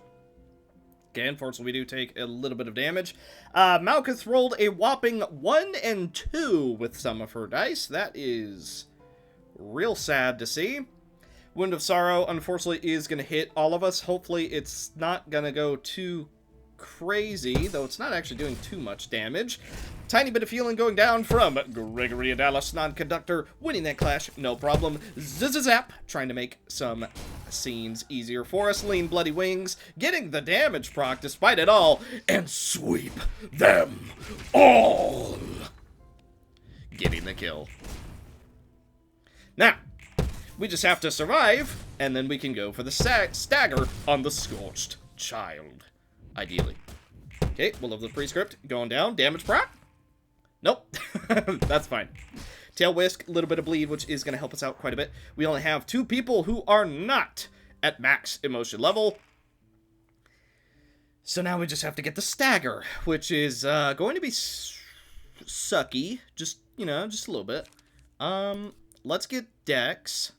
Okay, unfortunately, we do take a little bit of damage. Malkuth rolled a whopping 1 and 2 with some of her dice. That is real sad to see. Wound of Sorrow, unfortunately, is going to hit all of us. Hopefully, it's not going to go too crazy, though it's not actually doing too much damage. Tiny bit of healing going down from Gregory Adalis, non-conductor, winning that clash, no problem. Zap, trying to make some scenes easier for us. Lean Bloody Wings, getting the damage proc despite it all, and sweep them all. Getting the kill. Now, we just have to survive, and then we can go for the stagger on the Scorched Child. Ideally. Okay, we'll have the prescript going down. Damage proc? Nope. That's fine. Tail Whisk, a little bit of bleed, which is going to help us out quite a bit. We only have 2 people who are not at max emotion level. So now we just have to get the stagger, which is going to be sucky. Just, you know, just a little bit. Let's get Dex.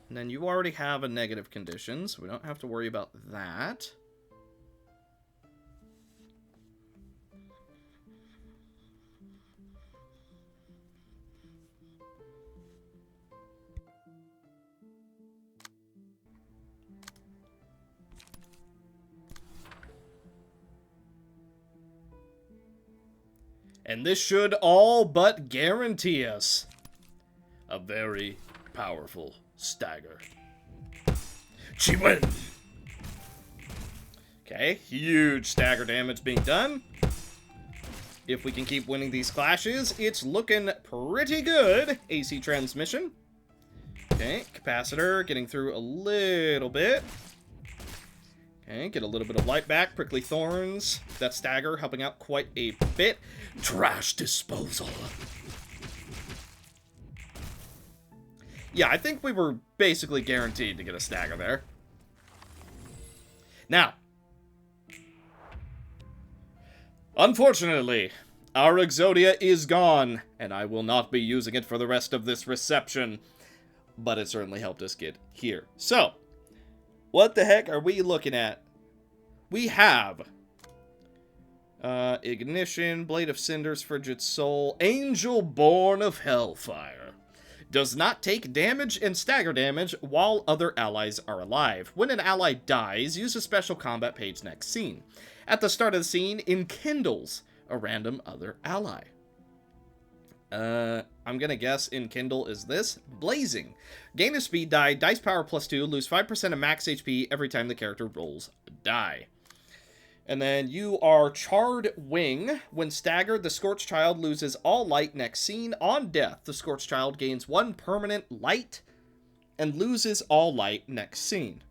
And then you already have a negative condition, so we don't have to worry about that. And this should all but guarantee us a very powerful stagger. She win! Okay, huge stagger damage being done. If we can keep winning these clashes, it's looking pretty good. AC transmission. Okay, capacitor getting through a little bit. Okay, get a little bit of light back. Prickly Thorns. That stagger helping out quite a bit. Trash disposal. Yeah, I think we were basically guaranteed to get a stagger there. Now, unfortunately, our Exodia is gone, and I will not be using it for the rest of this reception, but it certainly helped us get here. So, what the heck are we looking at? We have Ignition, Blade of Cinders, Frigid Soul, Angel Born of Hellfire. Does not take damage and stagger damage while other allies are alive. When an ally dies, use a special combat page next scene. At the start of the scene, enkindles a random other ally. I'm gonna guess enkindle is this. Blazing. Gain a speed die, dice power +2, lose 5% of max HP every time the character rolls a die. And then you are Charred Wing. When staggered, the Scorched Child loses all light next scene. On death, the Scorched Child gains 1 permanent light and loses all light next scene.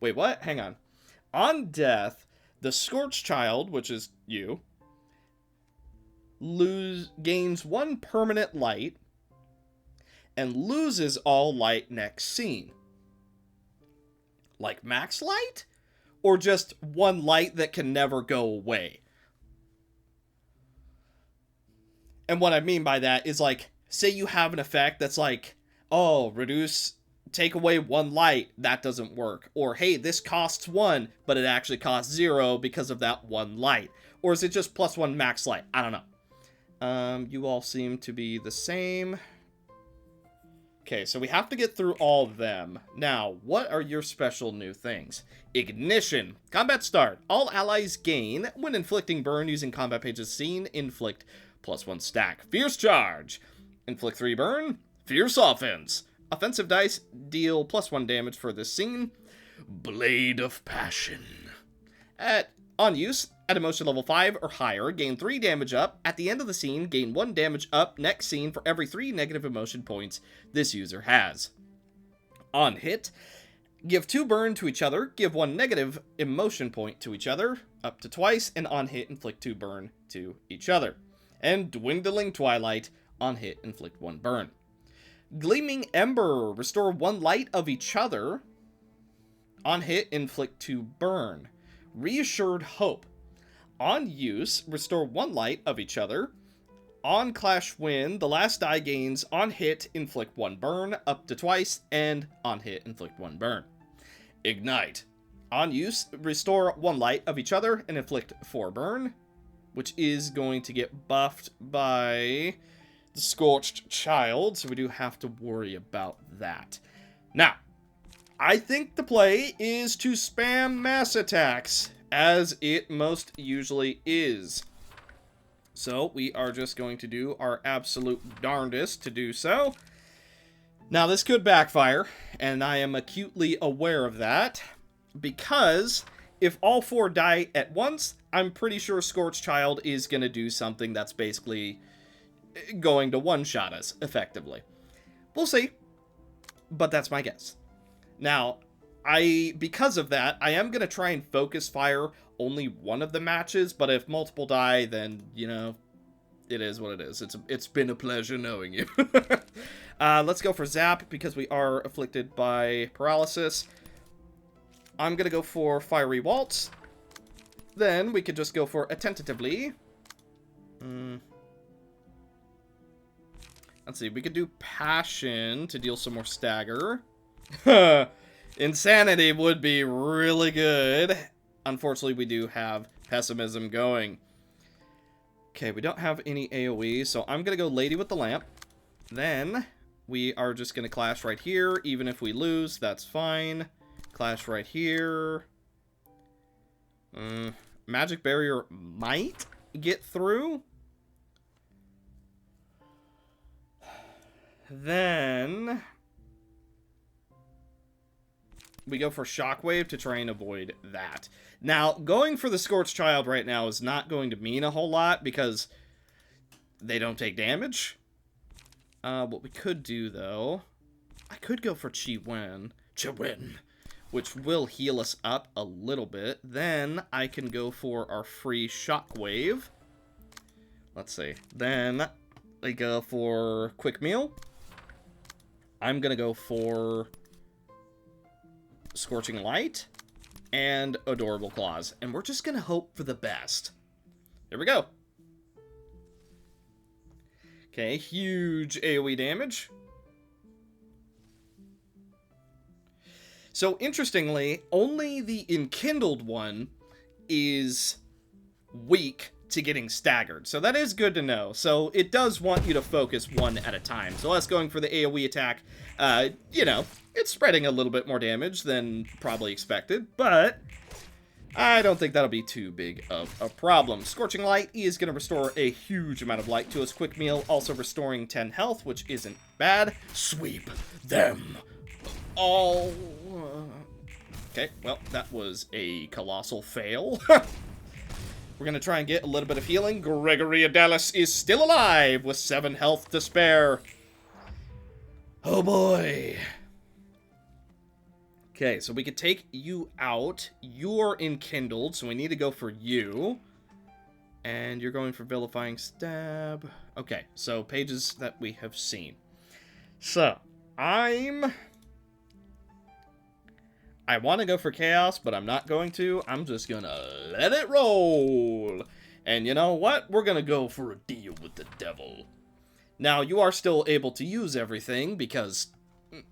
Wait, what? Hang on. On death, the Scorched Child, which is you, gains 1 permanent light and loses all light next scene. Like max light? Or just 1 light that can never go away? And what I mean by that is, like, say you have an effect that's like, oh, take away 1 light, that doesn't work. Or, hey, this costs 1, but it actually costs 0 because of that 1 light. Or is it just +1 max light? I don't know. You all seem to be the same. Okay, so we have to get through all of them. Now, what are your special new things? Ignition. Combat start. All allies gain, when inflicting burn using combat pages seen, inflict +1 stack. Fierce charge. Inflict 3 burn. Fierce offense. Offensive dice deal +1 damage for this scene. Blade of Passion. On use, at emotion level 5 or higher, gain 3 damage up. At the end of the scene, gain 1 damage up next scene for every 3 negative emotion points this user has. On hit, give 2 burn to each other, give 1 negative emotion point to each other, up to twice, and on hit, inflict 2 burn to each other. And Dwindling Twilight, on hit, inflict 1 burn. Gleaming Ember, restore 1 light of each other, on hit, inflict 2 burn. Reassured Hope. On use, restore 1 light of each other. On Clash Win, the last die gains. On hit, inflict 1 burn, up to twice, and on hit, inflict 1 burn. Ignite. On use, restore 1 light of each other and inflict 4 burn, which is going to get buffed by the Scorched Child, so we do have to worry about that. Now, I think the play is to spam mass attacks, as it most usually is. So, we are just going to do our absolute darndest to do so. Now, this could backfire, and I am acutely aware of that, because if all 4 die at once, I'm pretty sure Scorched Child is going to do something that's basically going to one-shot us, effectively. We'll see, but that's my guess. Now, because of that, I am going to try and focus fire only one of the matches, but if multiple die, then, you know, it is what it is. It's been a pleasure knowing you. Let's go for Zap, because we are afflicted by paralysis. I'm going to go for Fiery Waltz. Then we could just go for Attentively. Let's see, we could do Passion to deal some more stagger. Insanity would be really good. Unfortunately, we do have Pessimism going. Okay, we don't have any AoE, so I'm going to go Lady with the Lamp. Then, we are just going to clash right here. Even if we lose, that's fine. Clash right here. Magic Barrier might get through. Then we go for Shockwave to try and avoid that. Now, going for the Scorched Child right now is not going to mean a whole lot because they don't take damage. What we could do, though, I could go for Chi-Wen, which will heal us up a little bit. Then I can go for our free Shockwave. Let's see. Then I go for Quick Meal. I'm going to go for Scorching Light and Adorable Claws. And we're just going to hope for the best. Here we go. Okay, huge AoE damage. So, interestingly, only the Enkindled one is weak to getting staggered. So that is good to know. So it does want you to focus one at a time. So us going for the AoE attack, you know, it's spreading a little bit more damage than probably expected, but I don't think that'll be too big of a problem. Scorching Light is going to restore a huge amount of light to us. Quick Meal also restoring 10 health, which isn't bad. Sweep them all. Okay, well, that was a colossal fail. We're going to try and get a little bit of healing. Gregory Adalis is still alive with 7 health to spare. Oh boy. Okay, so we could take you out. You're enkindled, so we need to go for you. And you're going for Vilifying Stab. Okay, so pages that we have seen. So, I want to go for Chaos, but I'm not going to. I'm just going to let it roll. And you know what? We're going to go for a deal with the devil. Now, you are still able to use everything because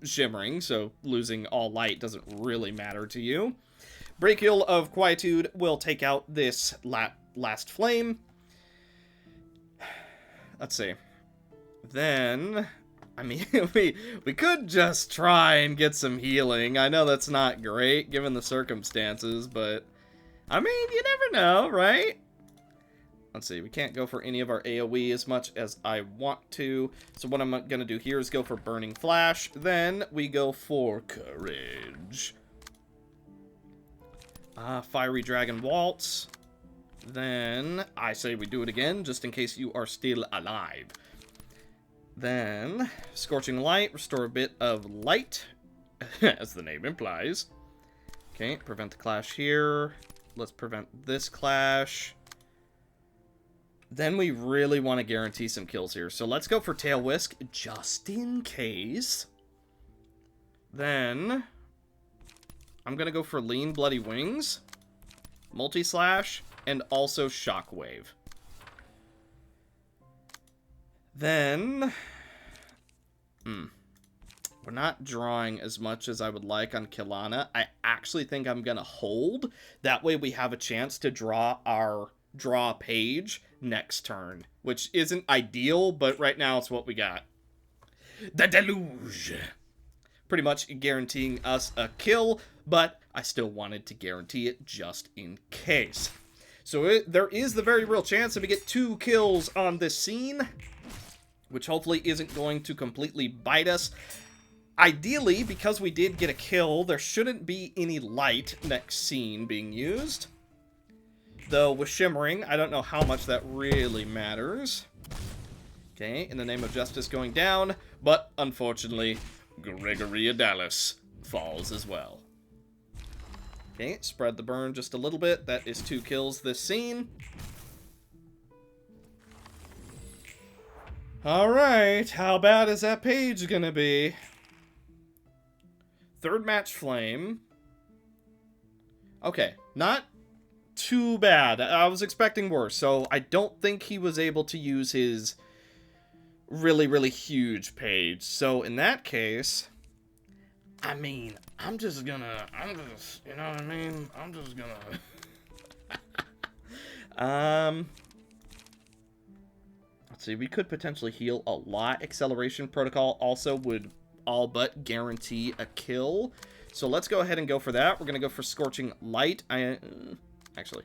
shimmering, so losing all light doesn't really matter to you. Brachial of Quietude will take out this last flame. Let's see. Then I mean, we could just try and get some healing. I know that's not great given the circumstances, but I mean, you never know, right? Let's see, we can't go for any of our AoE as much as I want to. So what I'm going to do here is go for Burning Flash. Then we go for Courage. Fiery Dragon Waltz. Then I say we do it again, just in case you are still alive. Then Scorching Light, restore a bit of light, as the name implies. Okay, prevent the clash here. Let's prevent this clash. Then we really want to guarantee some kills here. So let's go for Tail Whisk, just in case. Then I'm going to go for Lean Bloody Wings, Multi-Slash, and also Shockwave. Then, we're not drawing as much as I would like on Kilana. I actually think I'm going to hold. That way we have a chance to draw our draw page next turn, which isn't ideal, but right now it's what we got. The Deluge. Pretty much guaranteeing us a kill, but I still wanted to guarantee it just in case. So there is the very real chance that we get 2 kills on this scene, which hopefully isn't going to completely bite us. Ideally, because we did get a kill, there shouldn't be any light next scene being used. Though with Shimmering, I don't know how much that really matters. Okay, in the Name of Justice going down, but unfortunately, Gregory Adalis falls as well. Okay, spread the burn just a little bit. That is 2 kills this scene. Alright, how bad is that page gonna be? Third match flame. Okay, not too bad. I was expecting worse, so I don't think he was able to use his really, really huge page. So in that case, I mean, you know what I mean? I'm just gonna... Let's see, we could potentially heal a lot. Acceleration Protocol also would all but guarantee a kill. So let's go ahead and go for that. We're gonna go for Scorching Light. Actually,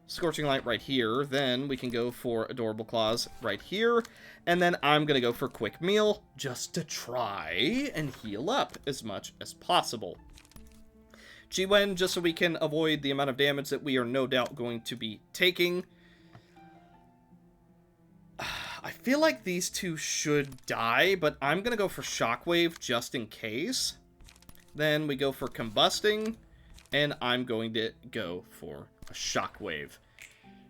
Scorching Light right here. Then we can go for Adorable Claws right here. And then I'm going to go for Quick Meal just to try and heal up as much as possible. Chi-Wen just so we can avoid the amount of damage that we are no doubt going to be taking. I feel like these two should die, but I'm going to go for Shockwave just in case. Then we go for Combusting. And I'm going to go for a Shockwave.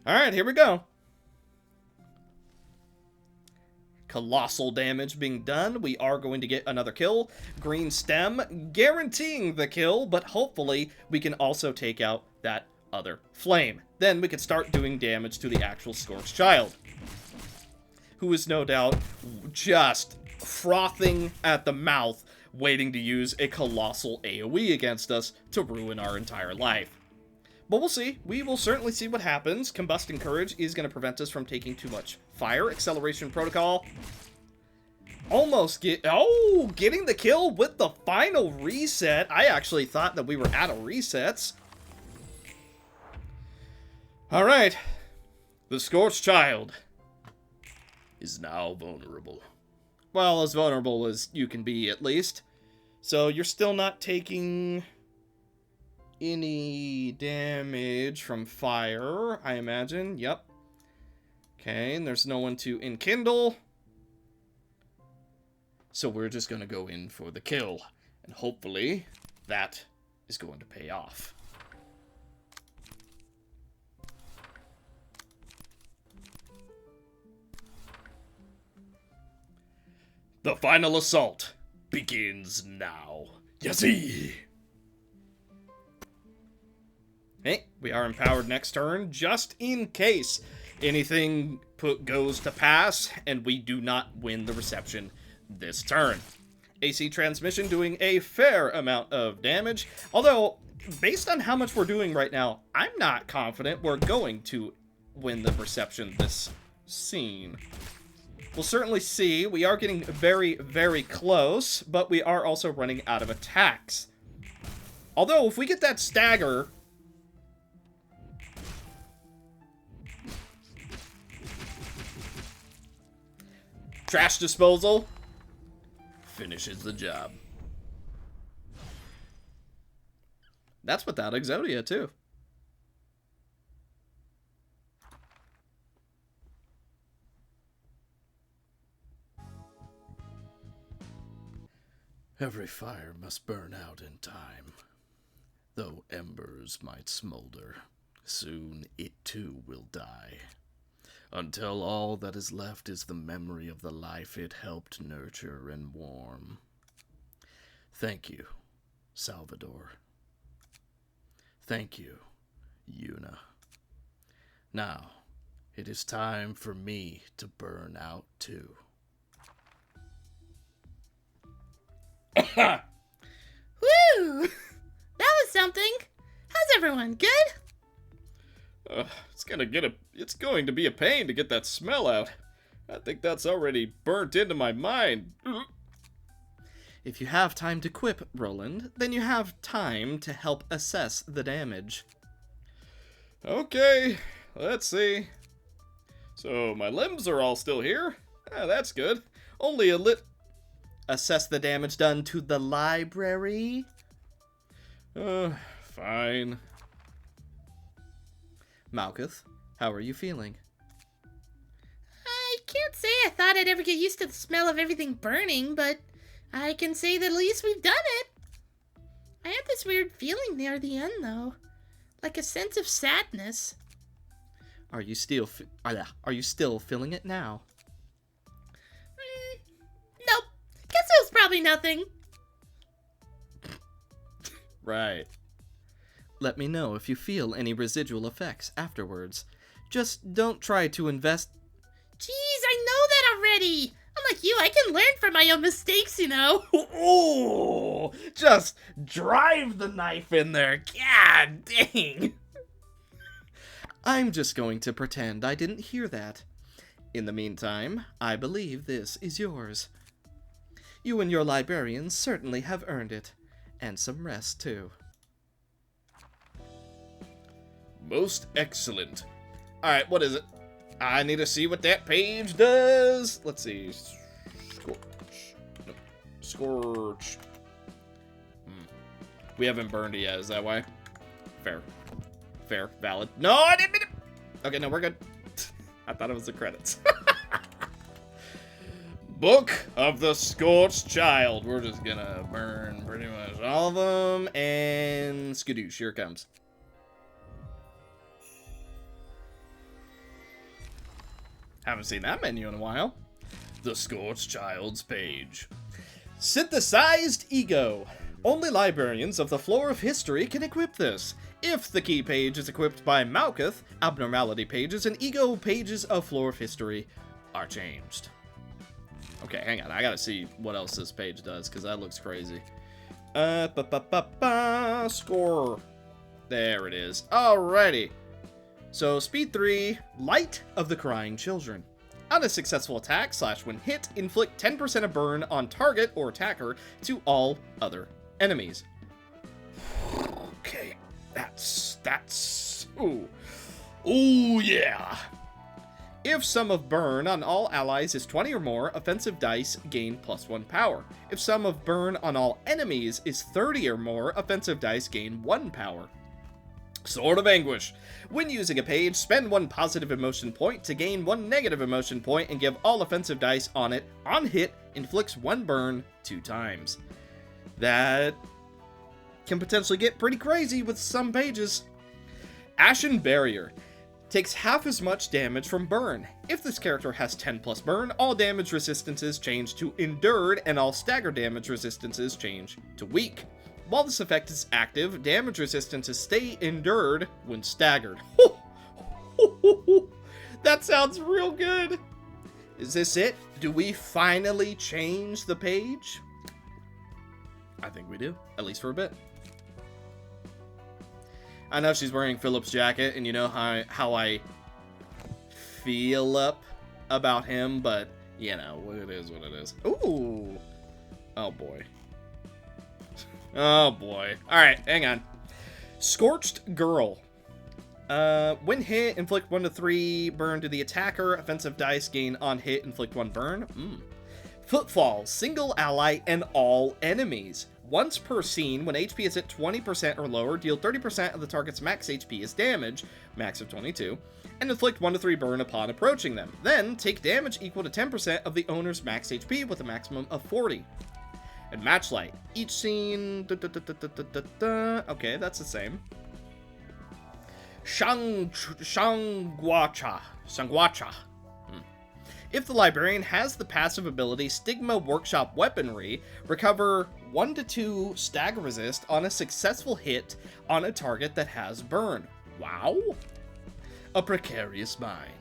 Alright, here we go. Colossal damage being done. We are going to get another kill. Green Stem, guaranteeing the kill, but hopefully we can also take out that other flame. Then we can start doing damage to the actual Scorched Child, who is no doubt just frothing at the mouth, waiting to use a colossal AoE against us to ruin our entire life. But we'll see. We will certainly see what happens. Combusting Courage is going to prevent us from taking too much fire. Acceleration Protocol. Getting the kill with the final reset. I actually thought that we were out of resets. Alright. The Scorched Child is now vulnerable. Well, as vulnerable as you can be, at least. So you're still not taking any damage from fire, I imagine. Yep. Okay, and there's no one to enkindle. So we're just going to go in for the kill. And hopefully that is going to pay off. The final assault begins now. Yassi! Hey, we are empowered next turn, just in case anything goes to pass and we do not win the reception this turn. AC Transmission doing a fair amount of damage, although, based on how much we're doing right now, I'm not confident we're going to win the reception this scene. We'll certainly see. We are getting very, very close, but we are also running out of attacks. Although, if we get that stagger... Trash disposal finishes the job. That's without Exodia, too. Every fire must burn out in time. Though embers might smolder, soon it too will die. Until all that is left is the memory of the life it helped nurture and warm. Thank you, Salvador. Thank you, Una. Now, it is time for me to burn out too. Woo! That was something. How's everyone? Good? It's going to be a pain to get that smell out. I think that's already burnt into my mind. If you have time to quip, Roland, then you have time to help assess the damage. Okay, let's see. So my limbs are all still here. That's good. Only a Assess the damage done to the library. Fine. Malkuth, how are you feeling? I can't say I thought I'd ever get used to the smell of everything burning, but I can say that at least we've done it. I had this weird feeling near the end, though. Like a sense of sadness. Are you still feeling it now? Nope. Guess it was probably nothing. Right. Let me know if you feel any residual effects afterwards. Just don't try to invest... Jeez, I know that already. Unlike you, I can learn from my own mistakes, you know. Oh, just drive the knife in there. God dang. I'm just going to pretend I didn't hear that. In the meantime, I believe this is yours. You and your librarians certainly have earned it. And some rest, too. Most excellent. Alright, what is it? I need to see what that page does. Let's see. Scorched. We haven't burned it yet, is that why? Fair. Fair. Valid. No, I didn't mean it. Okay, no, we're good. I thought it was the credits. Book of the Scorched Child. We're just gonna burn pretty much all of them. And skadoosh, here it comes. Haven't seen that menu in a while. The Scorched Child's page. Synthesized Ego. Only librarians of the Floor of History can equip this. If the key page is equipped by Malkuth, abnormality pages and ego pages of Floor of History are changed. Okay, hang on. I gotta see what else this page does, because that looks crazy. Score. There it is. Alrighty. So, speed 3, Light of the Crying Children. On a successful attack / when hit, inflict 10% of burn on target or attacker to all other enemies. Okay, that's... Ooh. Ooh, yeah. If sum of burn on all allies is 20 or more, offensive dice gain +1 power. If sum of burn on all enemies is 30 or more, offensive dice gain 1 power. Sword of Anguish. When using a page, spend 1 positive emotion point to gain 1 negative emotion point and give all offensive dice on it, on hit, inflicts 1 burn 2 times. That can potentially get pretty crazy with some pages. Ashen Barrier. Takes half as much damage from burn. If this character has 10 plus burn, all damage resistances change to endured and all stagger damage resistances change to weak. While this effect is active, damage resistances stay endured when staggered. That sounds real good. Is this it? Do we finally change the page? I think we do, at least for a bit. I know she's wearing Philip's jacket, and you know how I feel up about him, but you know, it is what it is. Ooh. Oh, boy. Oh, boy. Alright, hang on. Scorched Girl. When hit, inflict 1 to 3 burn to the attacker. Offensive dice gain on hit, inflict 1 burn. Footfall, single ally and all enemies. Once per scene, when HP is at 20% or lower, deal 30% of the target's max HP as damage, max of 22, and inflict 1 to 3 burn upon approaching them. Then, take damage equal to 10% of the owner's max HP with a maximum of 40. And Matchlight. Each scene... Okay, that's the same. Shangwacha. If the librarian has the passive ability Stigma Workshop Weaponry, recover 1 to 2 stagger resist on a successful hit on a target that has burn. Wow. A Precarious Mind.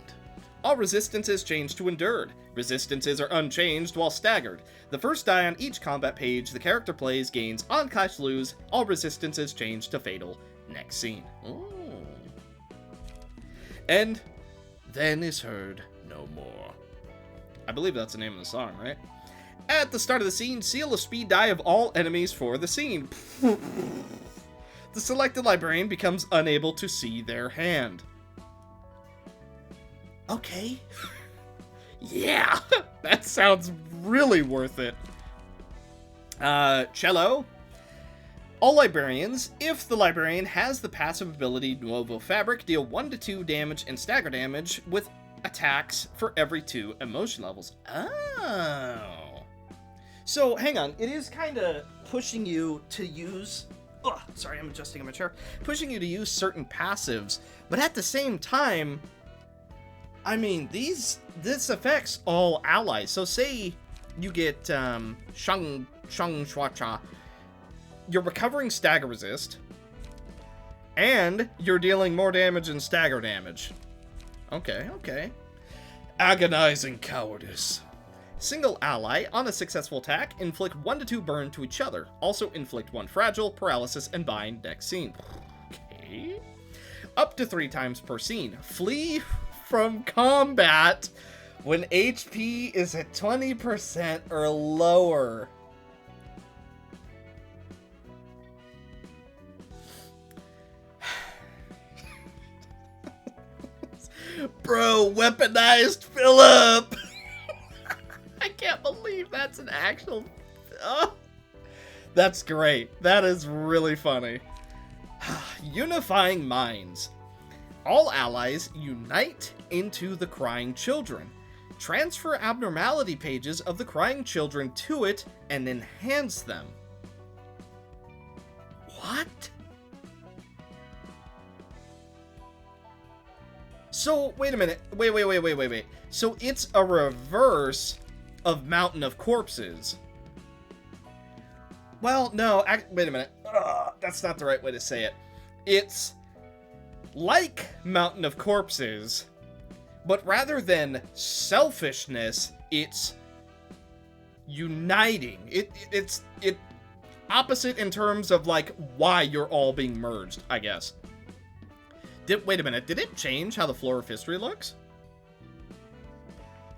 All resistances change to endured. Resistances are unchanged while staggered. The first die on each combat page the character plays gains on-clash lose. All resistances change to fatal next scene. Ooh. And then is heard no more. I believe that's the name of the song, right? At the start of the scene, seal a speed die of all enemies for the scene. The selected librarian becomes unable to see their hand. Okay. Yeah, that sounds really worth it. Cello. All librarians, if the librarian has the passive ability Nuovo Fabric, deal 1 to 2 damage and stagger damage with attacks for every 2 emotion levels. Oh. So, hang on. It is kind of pushing you to use... Oh, sorry, I'm adjusting in my chair. Pushing you to use certain passives, but at the same time, I mean, this affects all allies. So say you get Shang Shuacha, you're recovering stagger resist, and you're dealing more damage and stagger damage. Okay. Agonizing Cowardice. Single ally, on a successful attack, inflict 1 to 2 burn to each other. Also inflict 1 fragile, paralysis, and bind next scene. Okay. Up to 3 times per scene. Flee from combat when HP is at 20% or lower. Bro, weaponized Philip! I can't believe that's an actual... Oh, that's great. That is really funny. Unifying Minds. All allies unite into the Crying Children. Transfer abnormality pages of the Crying Children to it and enhance them. What? So, wait a minute. Wait. So it's a reverse of Mountain of Corpses. Well, no, wait a minute. That's not the right way to say it. It's like Mountain of Corpses, but rather than selfishness, it's uniting. It's opposite in terms of, like, why you're all being merged, I guess. Wait a minute, did it change how the Floor of History looks?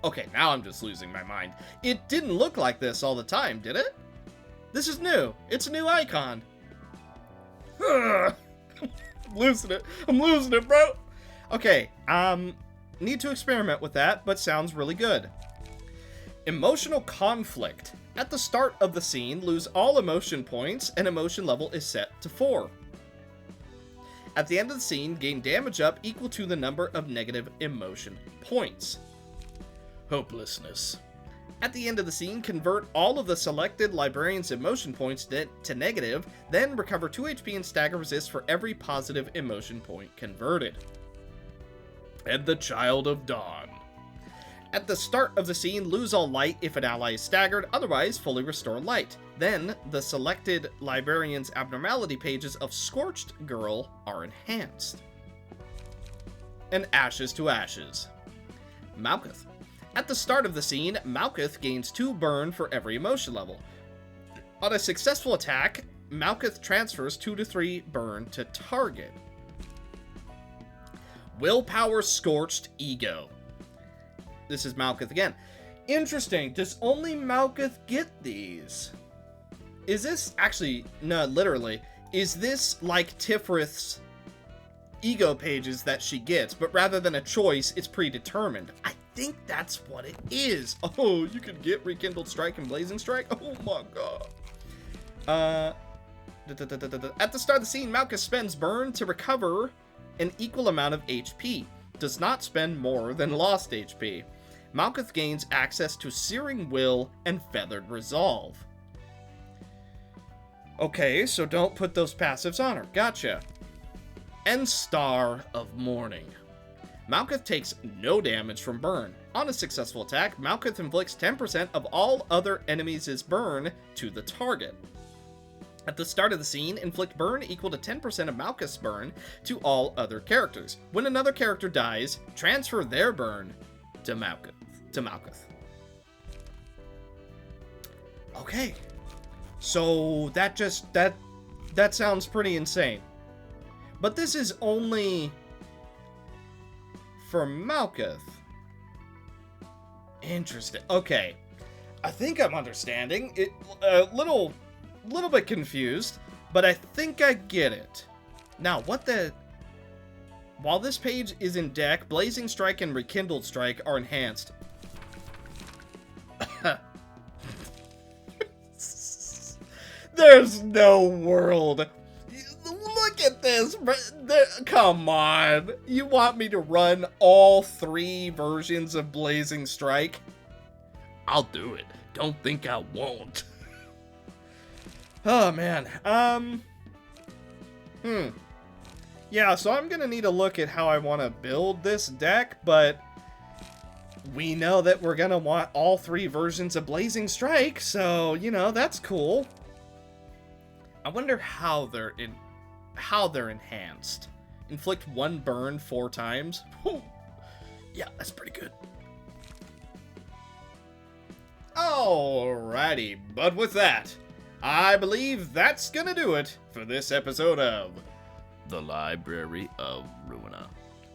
Okay, now I'm just losing my mind. It didn't look like this all the time, did it? This is new. It's a new icon. I'm losing it, bro. Okay, need to experiment with that, but sounds really good. Emotional conflict. At the start of the scene, lose all emotion points, and emotion level is set to 4. At the end of the scene, gain damage up equal to the number of negative emotion points. Hopelessness. At the end of the scene, convert all of the selected librarian's emotion points to negative, then recover 2 HP and stagger resist for every positive emotion point converted. And the Child of Dawn. At the start of the scene, lose all light if an ally is staggered, otherwise fully restore light. Then, the selected librarian's abnormality pages of Scorched Girl are enhanced. And Ashes to Ashes. Malkuth. At the start of the scene, Malkuth gains 2 burn for every emotion level. On a successful attack, Malkuth transfers 2 to 3 burn to target. Willpower Scorched Ego. This is Malkuth again. Interesting. Does only Malkuth get these? Is this actually, no, literally, is this like Tifrith's ego pages that she gets, but rather than a choice, it's predetermined? I think that's what it is. Oh, you can get Rekindled Strike and Blazing Strike? Oh my god. At the start of the scene, Malkuth spends burn to recover an equal amount of HP. Does not spend more than lost HP. Malkuth gains access to Searing Will and Feathered Resolve. Okay, so don't put those passives on her. Gotcha. And Star of Mourning. Malkuth takes no damage from burn. On a successful attack, Malkuth inflicts 10% of all other enemies' burn to the target. At the start of the scene, inflict burn equal to 10% of Malkuth's burn to all other characters. When another character dies, transfer their burn to Malkuth. Okay. So that sounds pretty insane. But this is only for Malkuth. Interesting. Okay. I think I'm understanding. It little bit confused, but I think I get it. Now, while this page is in deck, Blazing Strike and Rekindled Strike are enhanced. There's no world. Look at this. Come on. You want me to run all 3 versions of Blazing Strike? I'll do it. Don't think I won't. Oh, man. Yeah, so I'm gonna need to look at how I want to build this deck, but we know that we're gonna want all 3 versions of Blazing Strike, so, you know, that's cool. I wonder how they're enhanced. Inflict 1 burn 4 times? Whew. Yeah, that's pretty good. Alrighty, but with that, I believe that's gonna do it for this episode of The Library of Ruina.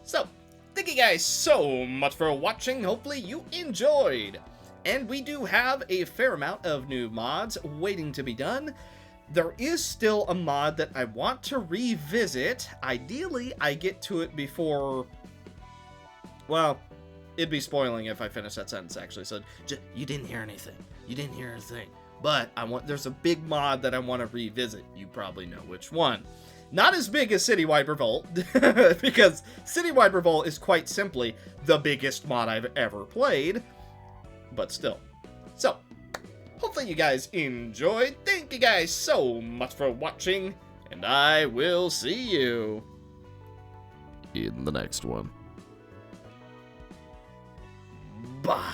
So, thank you guys so much for watching. Hopefully you enjoyed. And we do have a fair amount of new mods waiting to be done. There is still a mod that I want to revisit. Ideally, I get to it before... Well, it'd be spoiling if I finish that sentence, actually. So, you didn't hear anything. You didn't hear anything. But there's a big mod that I want to revisit. You probably know which one. Not as big as Citywide Revolt, because Citywide Revolt is quite simply the biggest mod I've ever played. But still. So, hopefully you guys enjoyed. Thank you guys so much for watching. And I will see you In the next one. Bye.